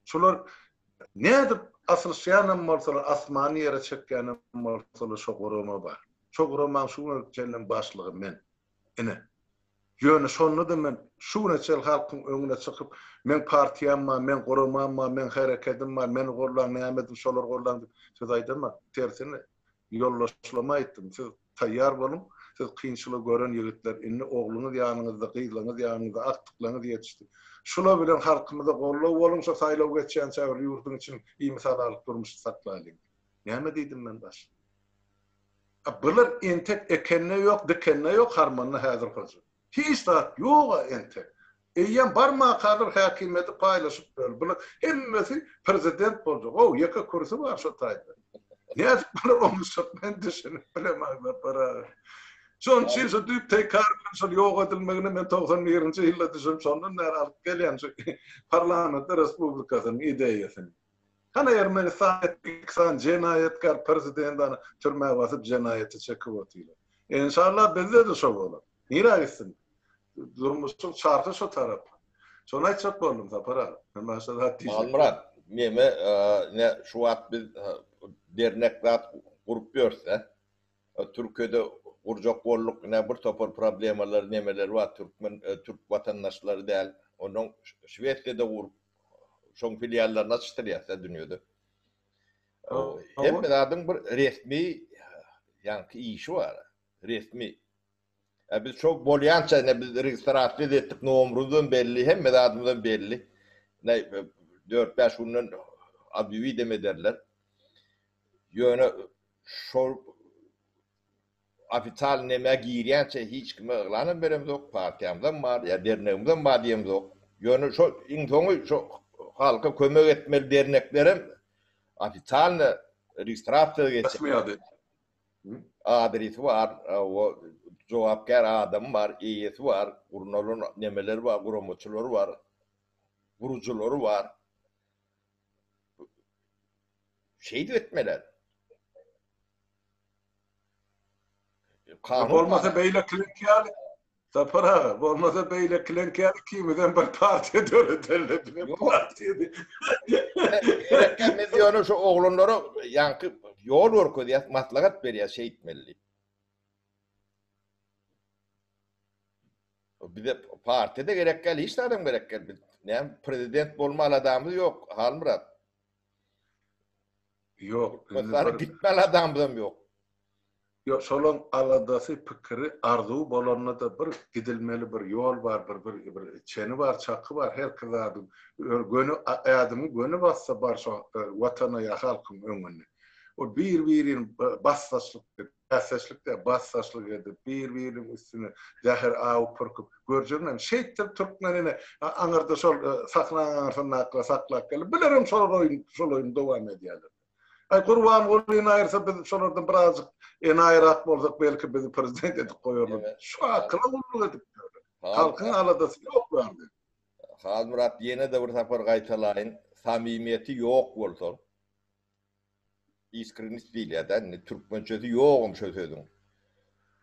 Şular ne edip asıl şayanım morsalar asmani yere çekkenim morsalar çok uruma var. Çok uruman şunu çellen başlığı men. Ene. Yönü sonunu da men şunu çel halkın önüne çıkıp men partiyam ma, men urumam ma, men hareketim ma, men gorlan nimetim şolar gorlan söz aydırma. Tersine yollaşlama ettim. Siz tayyar olun. Siz kıyınçılığı gören yigitler inni oğlunuz yanınızda, kıyılanız yanınızda, aktıklarınız yetişti. Şula bilen halkımıza gollaw bolunsa saylaw geçen çäwir yurdun için iyi misal alıp durmuş saklayalım. Näme diýdim men baş? Bular entek ekenne yok, dekenne yok harmanly häzir bolsun. Hiç zat yok entek. Eýen barma kadar hakimiyeti paylaşıp böl. Bular hemmesi prezident boljak. O ýaka kursy bar şu taýda. Näme bular olmuşak men düşünüp bilemem para. Son için şu düp tekrar şu yok edilmegini men 91-nji ýylda düşünüp sondan näre alyp gelýän şu parlament respublikasynyň ideýasy. Hana Ermenistan ettiksan cenayetkar prezidentini türmäge basyp cenayeti çekip otylar. İnşallah bizde de şo bolar. Nira gitsin. Durmuşyň çarky şu tarap. Şonu aýtjak boldum tapara. Maşallah diýip. Almurat, meme ne şu wagt biz dernekler gurup berse Türkiýede urjak bolluk ne bir topar problemalar nemeler var Türk vatandaşları değil. Onun Şveç'te urup şoň filiallarına açtırýar dünýede. Hem de adam bir resmi yankı işi var. Resmi. Biz çok bolyança ne biz registrasyon ettik nomrundan belli hem de adımdan belli. Ne 4-5 günün abivi deme derler. Yöne şol afital neme giriyança hiç kime ıglanın berem yok. Partiyamdan var ya derneğimden var diyem yok. Yöne şu insonu şu halka kömek etmeli derneklerim afital ne registrasyon geçer. Resmi adı. Adresi var, o cevapkar adam var, iyisi var, kurnaların nemeleri var, kurumoçuları var, vurucuları var. Şey de etmeler. Kanun olmasa beyle klinkiyali. Sapara, olmasa beyle klinkiyali kimiden bir partiye dönüterler. Partiye de. Gerekken medyonu şu oğlunları yankı yol orku diye maslahat veriyor şey etmeli. Bir de partide gerekkel hiç adam gerekkel. Yani prezident olmalı adamı yok. Halmurat. Yok. Mesela gitmeli adamım yok. Yok, şolun aladası pikiri arzu bolanna da bir gidilmeli bir yol var, bir çeni var, çakı var, her kızadın. Gönü adamın gönü bassa bar şu vatana ya halkın ömünü. O birin bassaşlık, bassaşlık edip, birin üstüne zahir ağı pırkıp, göreceğim. Şeyttir Türkmenine, anırda şol saklanarsan saklak gelip, bilirim şol oyun devam ediyorlar. Ay kurban olayın ayırsa biz şolardan birazcık ayırak bolsak belki bizi prezident edip koyarlar. Şu akıla ulluk edip diyorlar. Halkın aladası yok vardı. Halmurat yine de bir sefer gaytalayın. Samimiyeti yok bolsa. İskrinis değil ya da Türkmençesi yokum sözüdüm.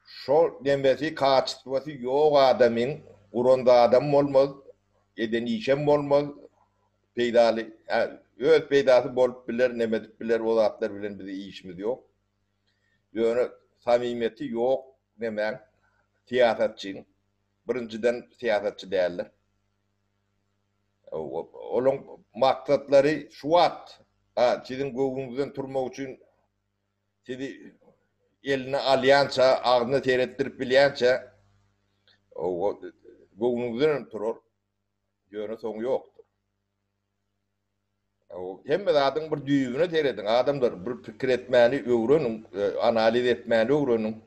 Şu demesi kaçtıması yok adamın. Uronda adam olmaz. Eden işem olmaz. Peydalı. Öz peydası bolup biler, nemedik biler, o zatlar bilen bize işimiz yok. Yani samimiyeti yok demen siyasetçinin. Birinciden siyasetçi değerler. Onun maksatları şu at. Sizin göğünüzden turmak için sizi eline alyança, ağzını seyrettirip bilyança göğünüzden turur. Yani sonu yok. Hem de adın bir düğünü seyredin. Adamlar bir fikir etmeni öğrenin, analiz etmeni öğrenin.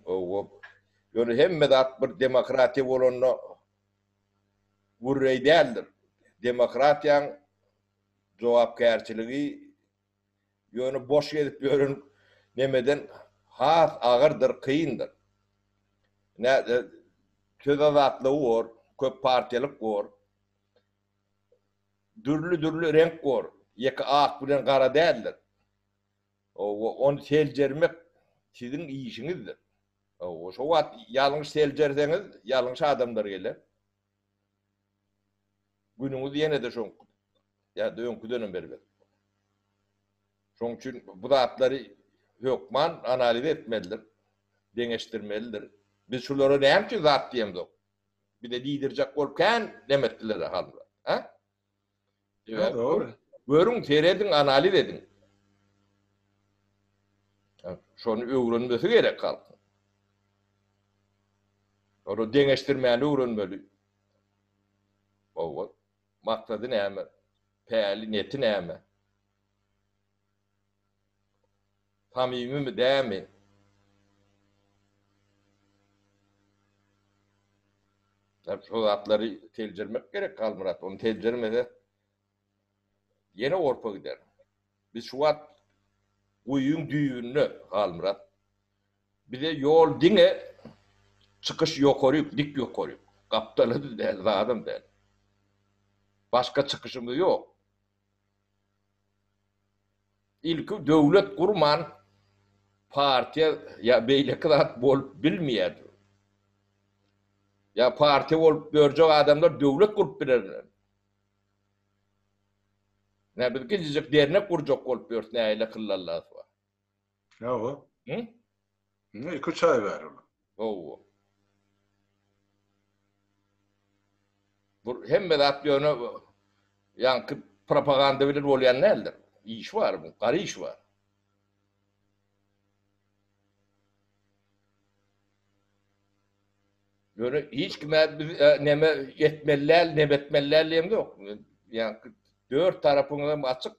Yani hem de bir demokrati olanına vurrey değildir. Demokratiyan cevapkarçılığı yani boş gelip görün nemeden has ağırdır, kıyındır. Ne söz azatlığı var, köp partiyalık var. Dürlü renk var. Yeka ak bilen kara değildir. Onu selcermek sizin işinizdir. Şu wat yanlış selcerseniz yanlış adamlar gelir. Günümüz yine de şoň. Ya dönküden beri. Şoň üçin bu zatları hökman analiz etmelidir. Deňeşdirmelidir. Biz şulara näme zat diýemdik? Bir de liderjek bolkan demetdiler halda. Ha? Evet, doğru. Görün, seyredin, analiz edin. Şonu öğrenmesi gerek halkın. Onu deňeşdirmeli öğrenmeli. O maksadı näme? Peýali neti näme? Samimi mi dämi? Şu zatları telcermek gerek kalmırat. Onu telcermede yine orpa gider. Biz şu at uyun düğününü kalmırat. Bir de yol dine çıkış yokoryuk, dik yokoryuk. Kaptalı değil, zadım değil. Başka çıkışımız yok. İlki devlet kurman partiye ya beyle kadar bol bilmeyer. Ya parti olup görecek adamlar devlet kurup bilirler. Ne bir gidecek dernek kuracak olup görse ne öyle kıllarlar var. Ya o? Hı? Ne iki çay ver ona. O. Bu hem de yönü yankı propaganda bilir bolyan neldir? İş var bu, qarı iş var. Böyle hiç kime neme yetmeller, nebetmeller yok. Yani dört tarafından açık.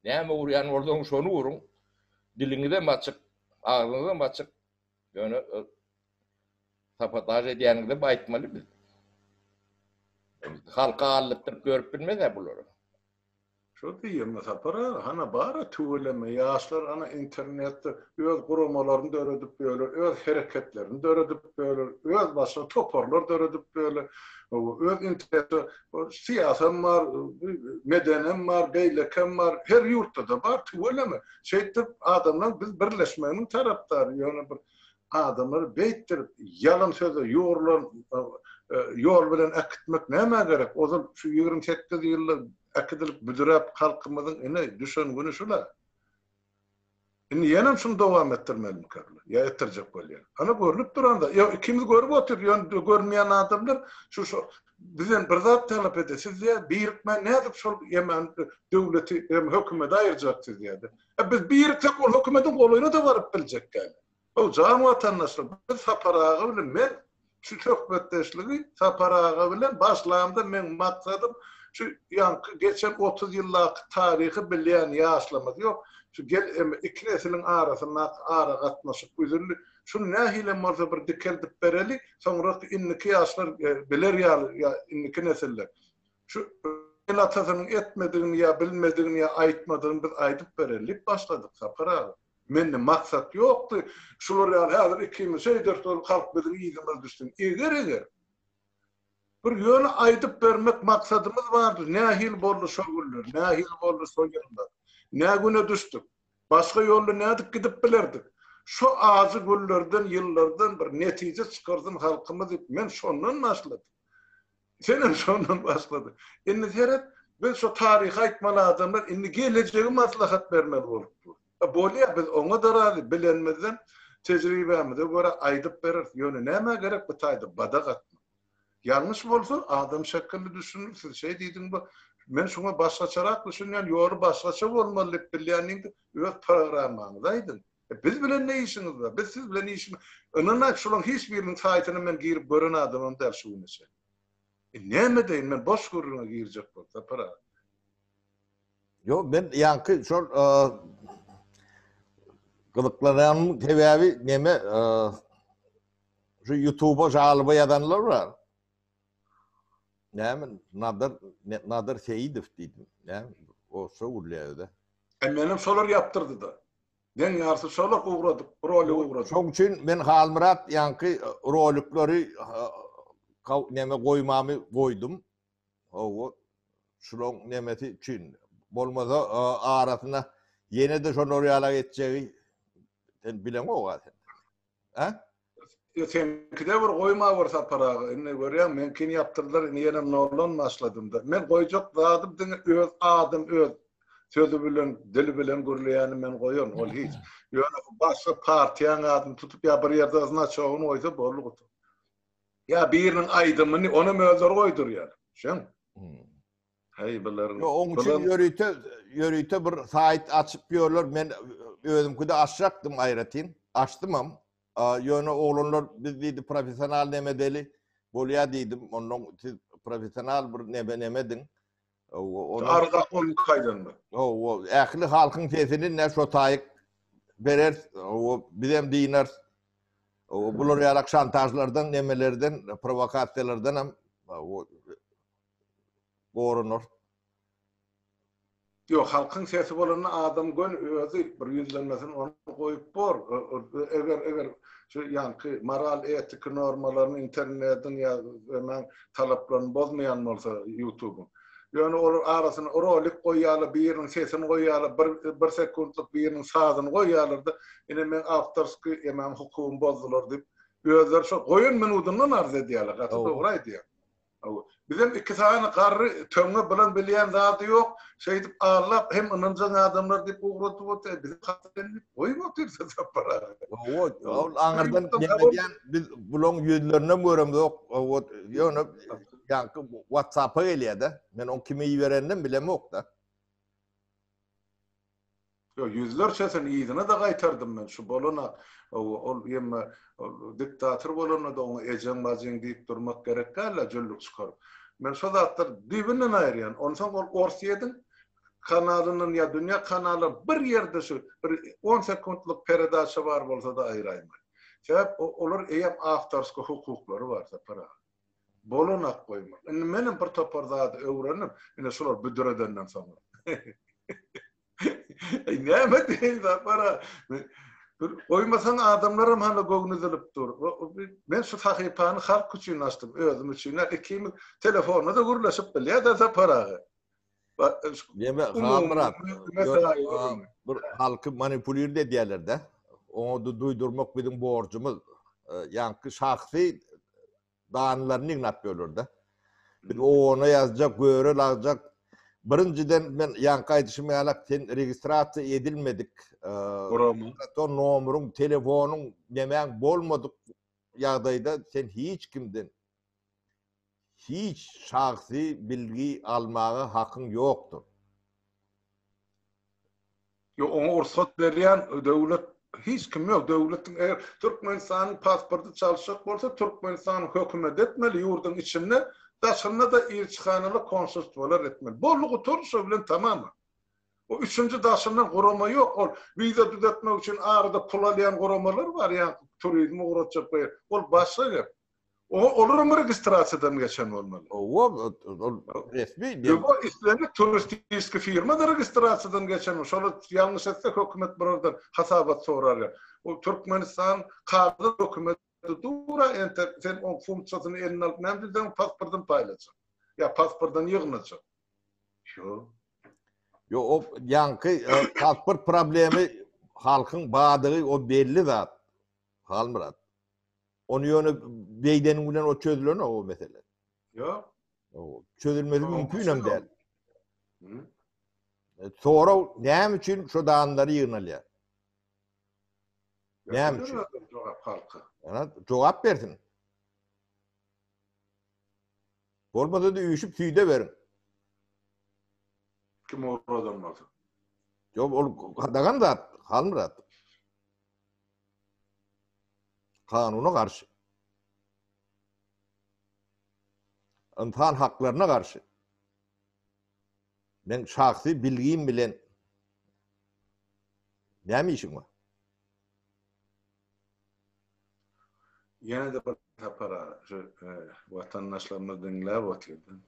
Neme uğrayan oradan şonu vurun. Dilini de açık, ağzını da açık. Yani sabotaj ediyanı da baytmalı biz. Halka ağırlıktır görüp bilmez ya bunları. Şu diyeyim mesela para hana bara tüyleme yaşlar ana internette öz kurumalarını öğretip böyle öz hareketlerini öğretip böyle öz başına toparlar öğretip böyle öz internette siyasen var medenem var beylekem var her yurtta da var tüyleme şeyde adamlar biz birleşmenin taraftarı yani bir adamları beyttirip yalan sözü yol bilen akıtmak neme gerek o zaman şu 28 yıllık akıdılık büdürap halkımızın ene düşüngünü şular. Şimdi yenem şunu devam ettirmelim karlı. Ya ettirecek böyle. Ana görünüp duranda. Ya ikimiz görüp otur. Yani görmeyen adamlar şu bizden bir zat talep ede. Siz ya birikme ne edip şu yemen devleti hükümete ayıracaksınız ya da. Biz biriktek o hükümetin koluyla da varıp bilecek yani. O can vatandaşlar biz saparağı bilen men şu sohbetleşliği saparağı bilen başlayımda men maksadım şu yani geçen 30 yıllık tarihi bilen yaşlamaz yok. Şu gel iki neslin arasında ara katnaşıp üzülü. Şu nahile morza bir dikeldip bereli sonra inniki yaşlar biler ya inniki nesiller. Şu atasının etmediğini ya bilmediğini ya aytmadığını biz aytıp bereli başladık sapara. Men maksat yoktu. Şular yani hazır ikimiz şeydir halk bizim iyimiz düştün. Eger. Bir yönü aytıp vermek maksadımız vardı. Nahil bollu şoguller, nahil bollu soyunlar. Ne güne düştük. Başka yollu ne edip gidip bilirdik. Şu ağzı güllerden, yıllardan bir netice çıkardım halkımız. Men şondan başladım. Senin şondan başladı. Inni seyret, biz şu tarih aytmalı adamlar, inni geleceği maslahat vermeli olup bu. Bolya biz ona da razı bilenmezden tecrübemize göre aytıp verir. Yönü neme gerek bu taydı badak atma. Yanlış mı olsa adam şekilli düşünürsün. Şey dedim bu. Men şuna başlaçarak düşünüyorum. Yoru başlaça olmalı. Bilyanın öz programındaydım. Biz bilen ne işiniz var? Biz siz bilen ne işiniz var? Önüne şunun hiçbirinin saytını men girip görün adamın der şunu şey. Ne mi deyin men boş kuruna girecek bu para. Yo ben yankı şu kılıklanan tevavi neme şu YouTube'a jalıba yadanlar var. Yani Nadir Seyidov dedim. Yani o söylüyordu. Benim solar yaptırdı da. Den yarısı solar uğradık, rolü uğradık. Çok için ben Halmurat yankı rolikleri neme koymamı koydum. O şunun nemeti için. Olmazsa arasına yine de şunu oraya geçeceği bilen o zaten. Ha? Senkide bir koyma varsa para. Ne görüyorum men kin yaptırdılar. Yenem norlan başladım da. Men koyacak dadım öz adım öz. Sözü bilen, dili bilen gürleyen men koyuyorum. Ol hiç. Yani başka partiyan adım tutup ya bir yerde azına çoğunu oysa borlu kutu. Ya birinin aydımını onu mözler koydur yani. Şun. Hey bilerin. Onun için yörüyte bir site açıp diyorlar. Ben özümküde açacaktım ayratin. Açtımam. Yönü oğlanlar biz dedi profesyonel nemedeli. Bolya dedim. Onun profesyonel bir nemedin. Arka onun kaydındı. O ehli halkın sesini ne şotayık verer. O bizim diner. O bunlar yarak şantajlardan, nemelerden, provokasyalardan hem korunur. Yok halkın sesi bolanına adam gön özü bir yüzlenmesini onu koyup bor. Eğer şu yankı moral etik normalarını internetin ya hemen taleplerini bozmayan olsa YouTube'un. Yani o arasına rolik koyalı birinin sesini koyalı bir sekundluk birinin sazını koyalı da yine men afterski hemen hukukum bozulur deyip özler şu koyun menudundan arz ediyorlar. Doğru ya. Bizim iki tane karı töňe bilen bilýän zady ýok. Şeýdip ağlap hem ynanjan adamlar diýip ugratyp otur. Bizim hatyrlanıp oýup otursa sapara. O aňyrdan gelmeýän biz bulan ýüzlerine göremdik. O ýöne ýa-ni WhatsApp'a gelýär-de. Men o kimi ýerendim bilemok da. Yüzlerçesini iyidine de kaytardım ben şu bolona ol yemme diktatör bolona da onu ecen bazın deyip durmak gerek galla jüllük çıkar. Men şu zatlar dibinden ayıryan. Ondan ol Orsiýe'din kanalının ya dünya kanalı bir yerde şu 10 sekundluk peredaşa var bolsa da ayırayım. Sebep olur eýem awtorska hukuklary barsa para. Bolona koymak. Menin bir toparda öwrenim. Ine şular büdüredenden sonra. Ne değil da para. Oymasan adamlarım hani gognuzulup dur. Ben şu takipany halk üçün açtım. Özüm üçün. İkimiz telefonla da gurlaşıp bilýär da para. Yeme hamrat. Bir halkı manipulir de diýerler de. Onu duydurmak bizim borcumuz. Yankı şahsi dağınlarını ignat bölürde. Biz onu yazacak, göre alacak. Birinciden men yankı aytışmaýalak sen registrasiýa edilmedik. O nomerun, telefonun demäň bolmadyk ýagdaýda sen hiç kimden hiç şahsi bilgi almağa hakkın yoktur. Yo ona ursat berýän döwlet hiç kim yok. Döwletiň eger Türkmenistanyň pasporty çalşak bolsa Türkmenistan hökümet etmeli ýurdun içinde. Daşynda da elçixanalyk konsulstwalar etmeli. Bollugy turşy bilen tamam. O üçüncü daşyndan gorama ýok. Ol viza düzeltmek üçin arada pul alýan goramalar var ya, turizm uğratjak goýar. Ol başga gep. Olur registrasiýadan geçen bolmaly. O resmi. Bu İslamik turistik firma da registrasiýadan geçen. Şola ýalňyş etse hökümet birerden hasabat sorar. O Türkmenistan kadı hökümet dura sen o funksiýasyny eline alyp näme pasportdan paýlaşak. Ya pasportdan ýygnajak. Yo o yankı pasport problemi halkın badygy o belli zat. Halmırat. Onu ýöne beýdeniň bilen o çözülen o mesele. Yo. O çözülmesi mümkün hem däl. Sonra näme üçin şu dağınları ýygnalýar? Näme üçin? Jogap bersin. Bolmasa da üýüşüp tüýde berin. Kim oradan bolsa? Yok ol dagan zat, halmırat. Kanuna karşı. İnsan haklarına karşı. Ben şahsi bilgim bilen näme işim var? Yine de para şu vatandaşlarımız dinlep oturdu.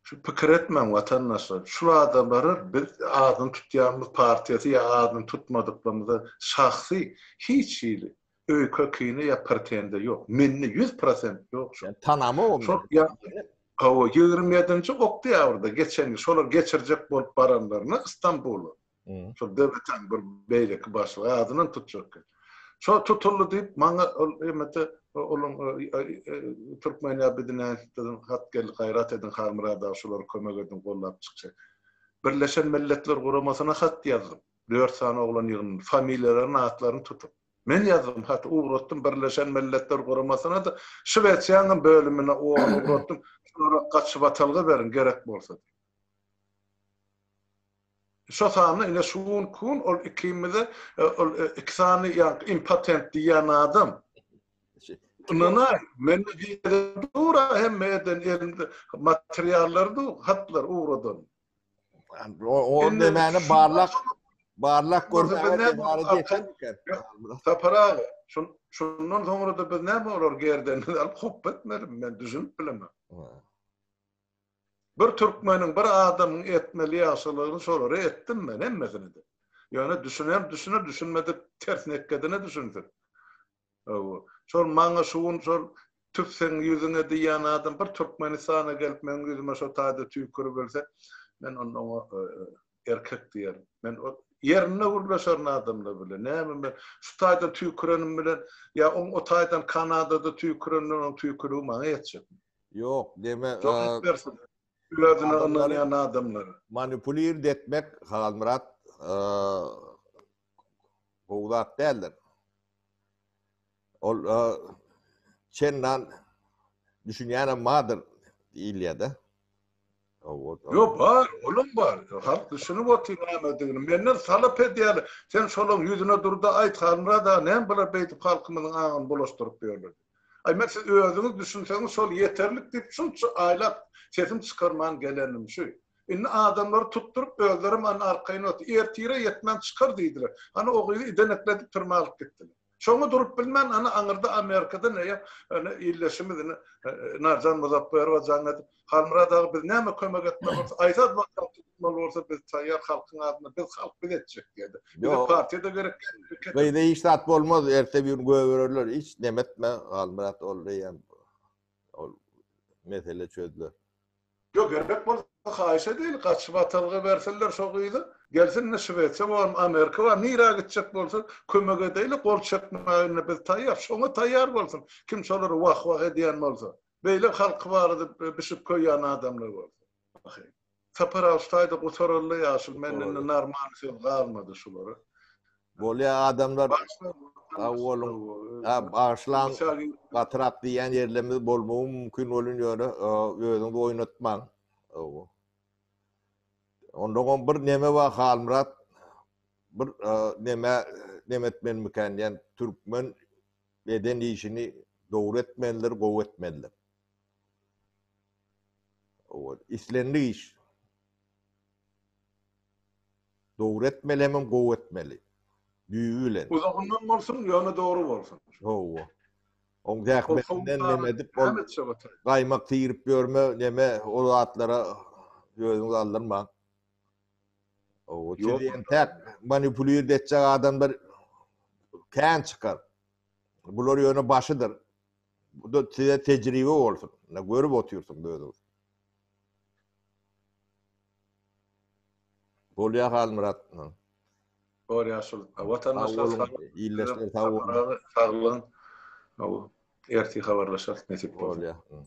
Şu pikir etmem vatandaşlar. Şu adamları biz adını tutýanymyz partiyasy ya adını tutmadyklarymyza şahsi hiç ýyly öýkökini ya pretende ýok. Minni 100% ýok şu. Tanamy o. O 27-nji oktýabrda geçen ýyl şolar geçirjek bolup baranlaryny İstanbuly. Şu devletin bir beýleki başlygy adyny tutjak. Şu tutuldy diýip maňa emete olum Türkmen ýa-da hat gel gaýrat edin hamrada şolar kömek edin gollap çykjak. Birleşen Milletler Guramasyna hat ýazdym. 4 sany oglan ýygyny familiýalaryny atlaryny tutup. Men ýazdym hat ugratdym Birleşen Milletler Guramasyna da Şweýçiýanyň bölümine ugratdym. Şolara gaçyp atalga berin gerek bolsa. Şu sany ine şuun kun ol ikimize ol iksany ýa impatent diýen adam. Nana men dura hem eden elinde materiallar da hatlar uğradan. O demeni barlak görmeli geçen. Tapara şundan sonra da biz näme bolar gerden alyp hop etmedim men düşünüp bilemem. Bir Türkmenin bir adamın etmeli ýaşalygyny şolary etdim men hemmesini de. Ýöne düşünmedi ters nekkedine düşündüm. Şol maňa şuun şol tüpseň ýüzüne diýen adam bir Türkmenistana gelip men ýüzüme şo taýda tüýkürüp belse men onu erkek diýerim. Men o ýerine urlaşan adamla bilen näme men şu taýda tüýkürenim bilen ýa o taýdan Kanadada tüýkürenden o tüýkürüp maňa ýetjek. Yok, deme Çok versin. Özüne adamları- anayan adamları. manipulir etmek Murat Boğdat değerler. Ol çennan düşünýän madır ilýede. Yok var, oğlum var. Halk düşünüp oturamadığı. Menden salap edýär. Sen şolun yüzüne durda aytganra da näme biler beýtip halkymyzyň agyny bolaşdyryp berýär. Ay men siz özüňiz düşünseňiz şol yeterlik diýip şunça aýlap sesim çykarman gelenim şu. Inni adamları tutturup özleri man arkaýına otur. Ertire yetmem çıkar diýdiler. Ana ogyny idenekledip turmalyk gitdiler. Şoňa durup bilmän ana aňyrda Amerikada näýe illeşimizini Narjan Muzafferow jaňat Halmuradagy biz näme kömek etmek bolsa aýsat wagtda tutmaly bolsa biz taýýar halkyň adyna biz halk biletjek diýdi. Bize partiýada gerek. Beýle iştat bolmaz, erte bir gün göwererler. Hiç demetme Halmurat olýan. Ol mesele çözdüler. Yok gerek bolsa haýşa değil, kaçıp atılgy berseler şogydy. Gelsin ne Şweýçe we Amerika we nira gitjek bolsa kömek edeýlik, gol çekmäne biz taýýar, şoňa taýýar bolsun. Kim şolar wah edýän bolsa. Beýle halk bardy, bişip koýan adamlar bolsa. Tapara ustayda oturully ýaşyl menden normal söz galmady şolary. Bolýa adamlar awolun başlan batrak diýen ýerlerimiz bolmagy mümkin bolun ýöne özüňi oýnatman. Ondan bir neme we Halmurat bir nemetmen mükemmel Türkmen beden işini doğru etmeliler, gow etmeliler. O islenli iş. Doğru etmeli hem gow etmeli. Düýülen. Uzagyndan bolsun, ýöne dogry bolsun. Howo. On zähmetinden neme edip gaýmak tirip görme neme o atlara gözüňizi aldyrma. O çiziyen tek manipüler edecek adamlar kän çıkar. Bular ýöne başydyr. Bu da size tecrübe olsun. Ne görüp otursun böyle. Bolýa Halmurat. Doğru ýaşyl. Watandaşlar illeşler taw sağlygyň erti habarlaşak nesip bolýar. bolýa.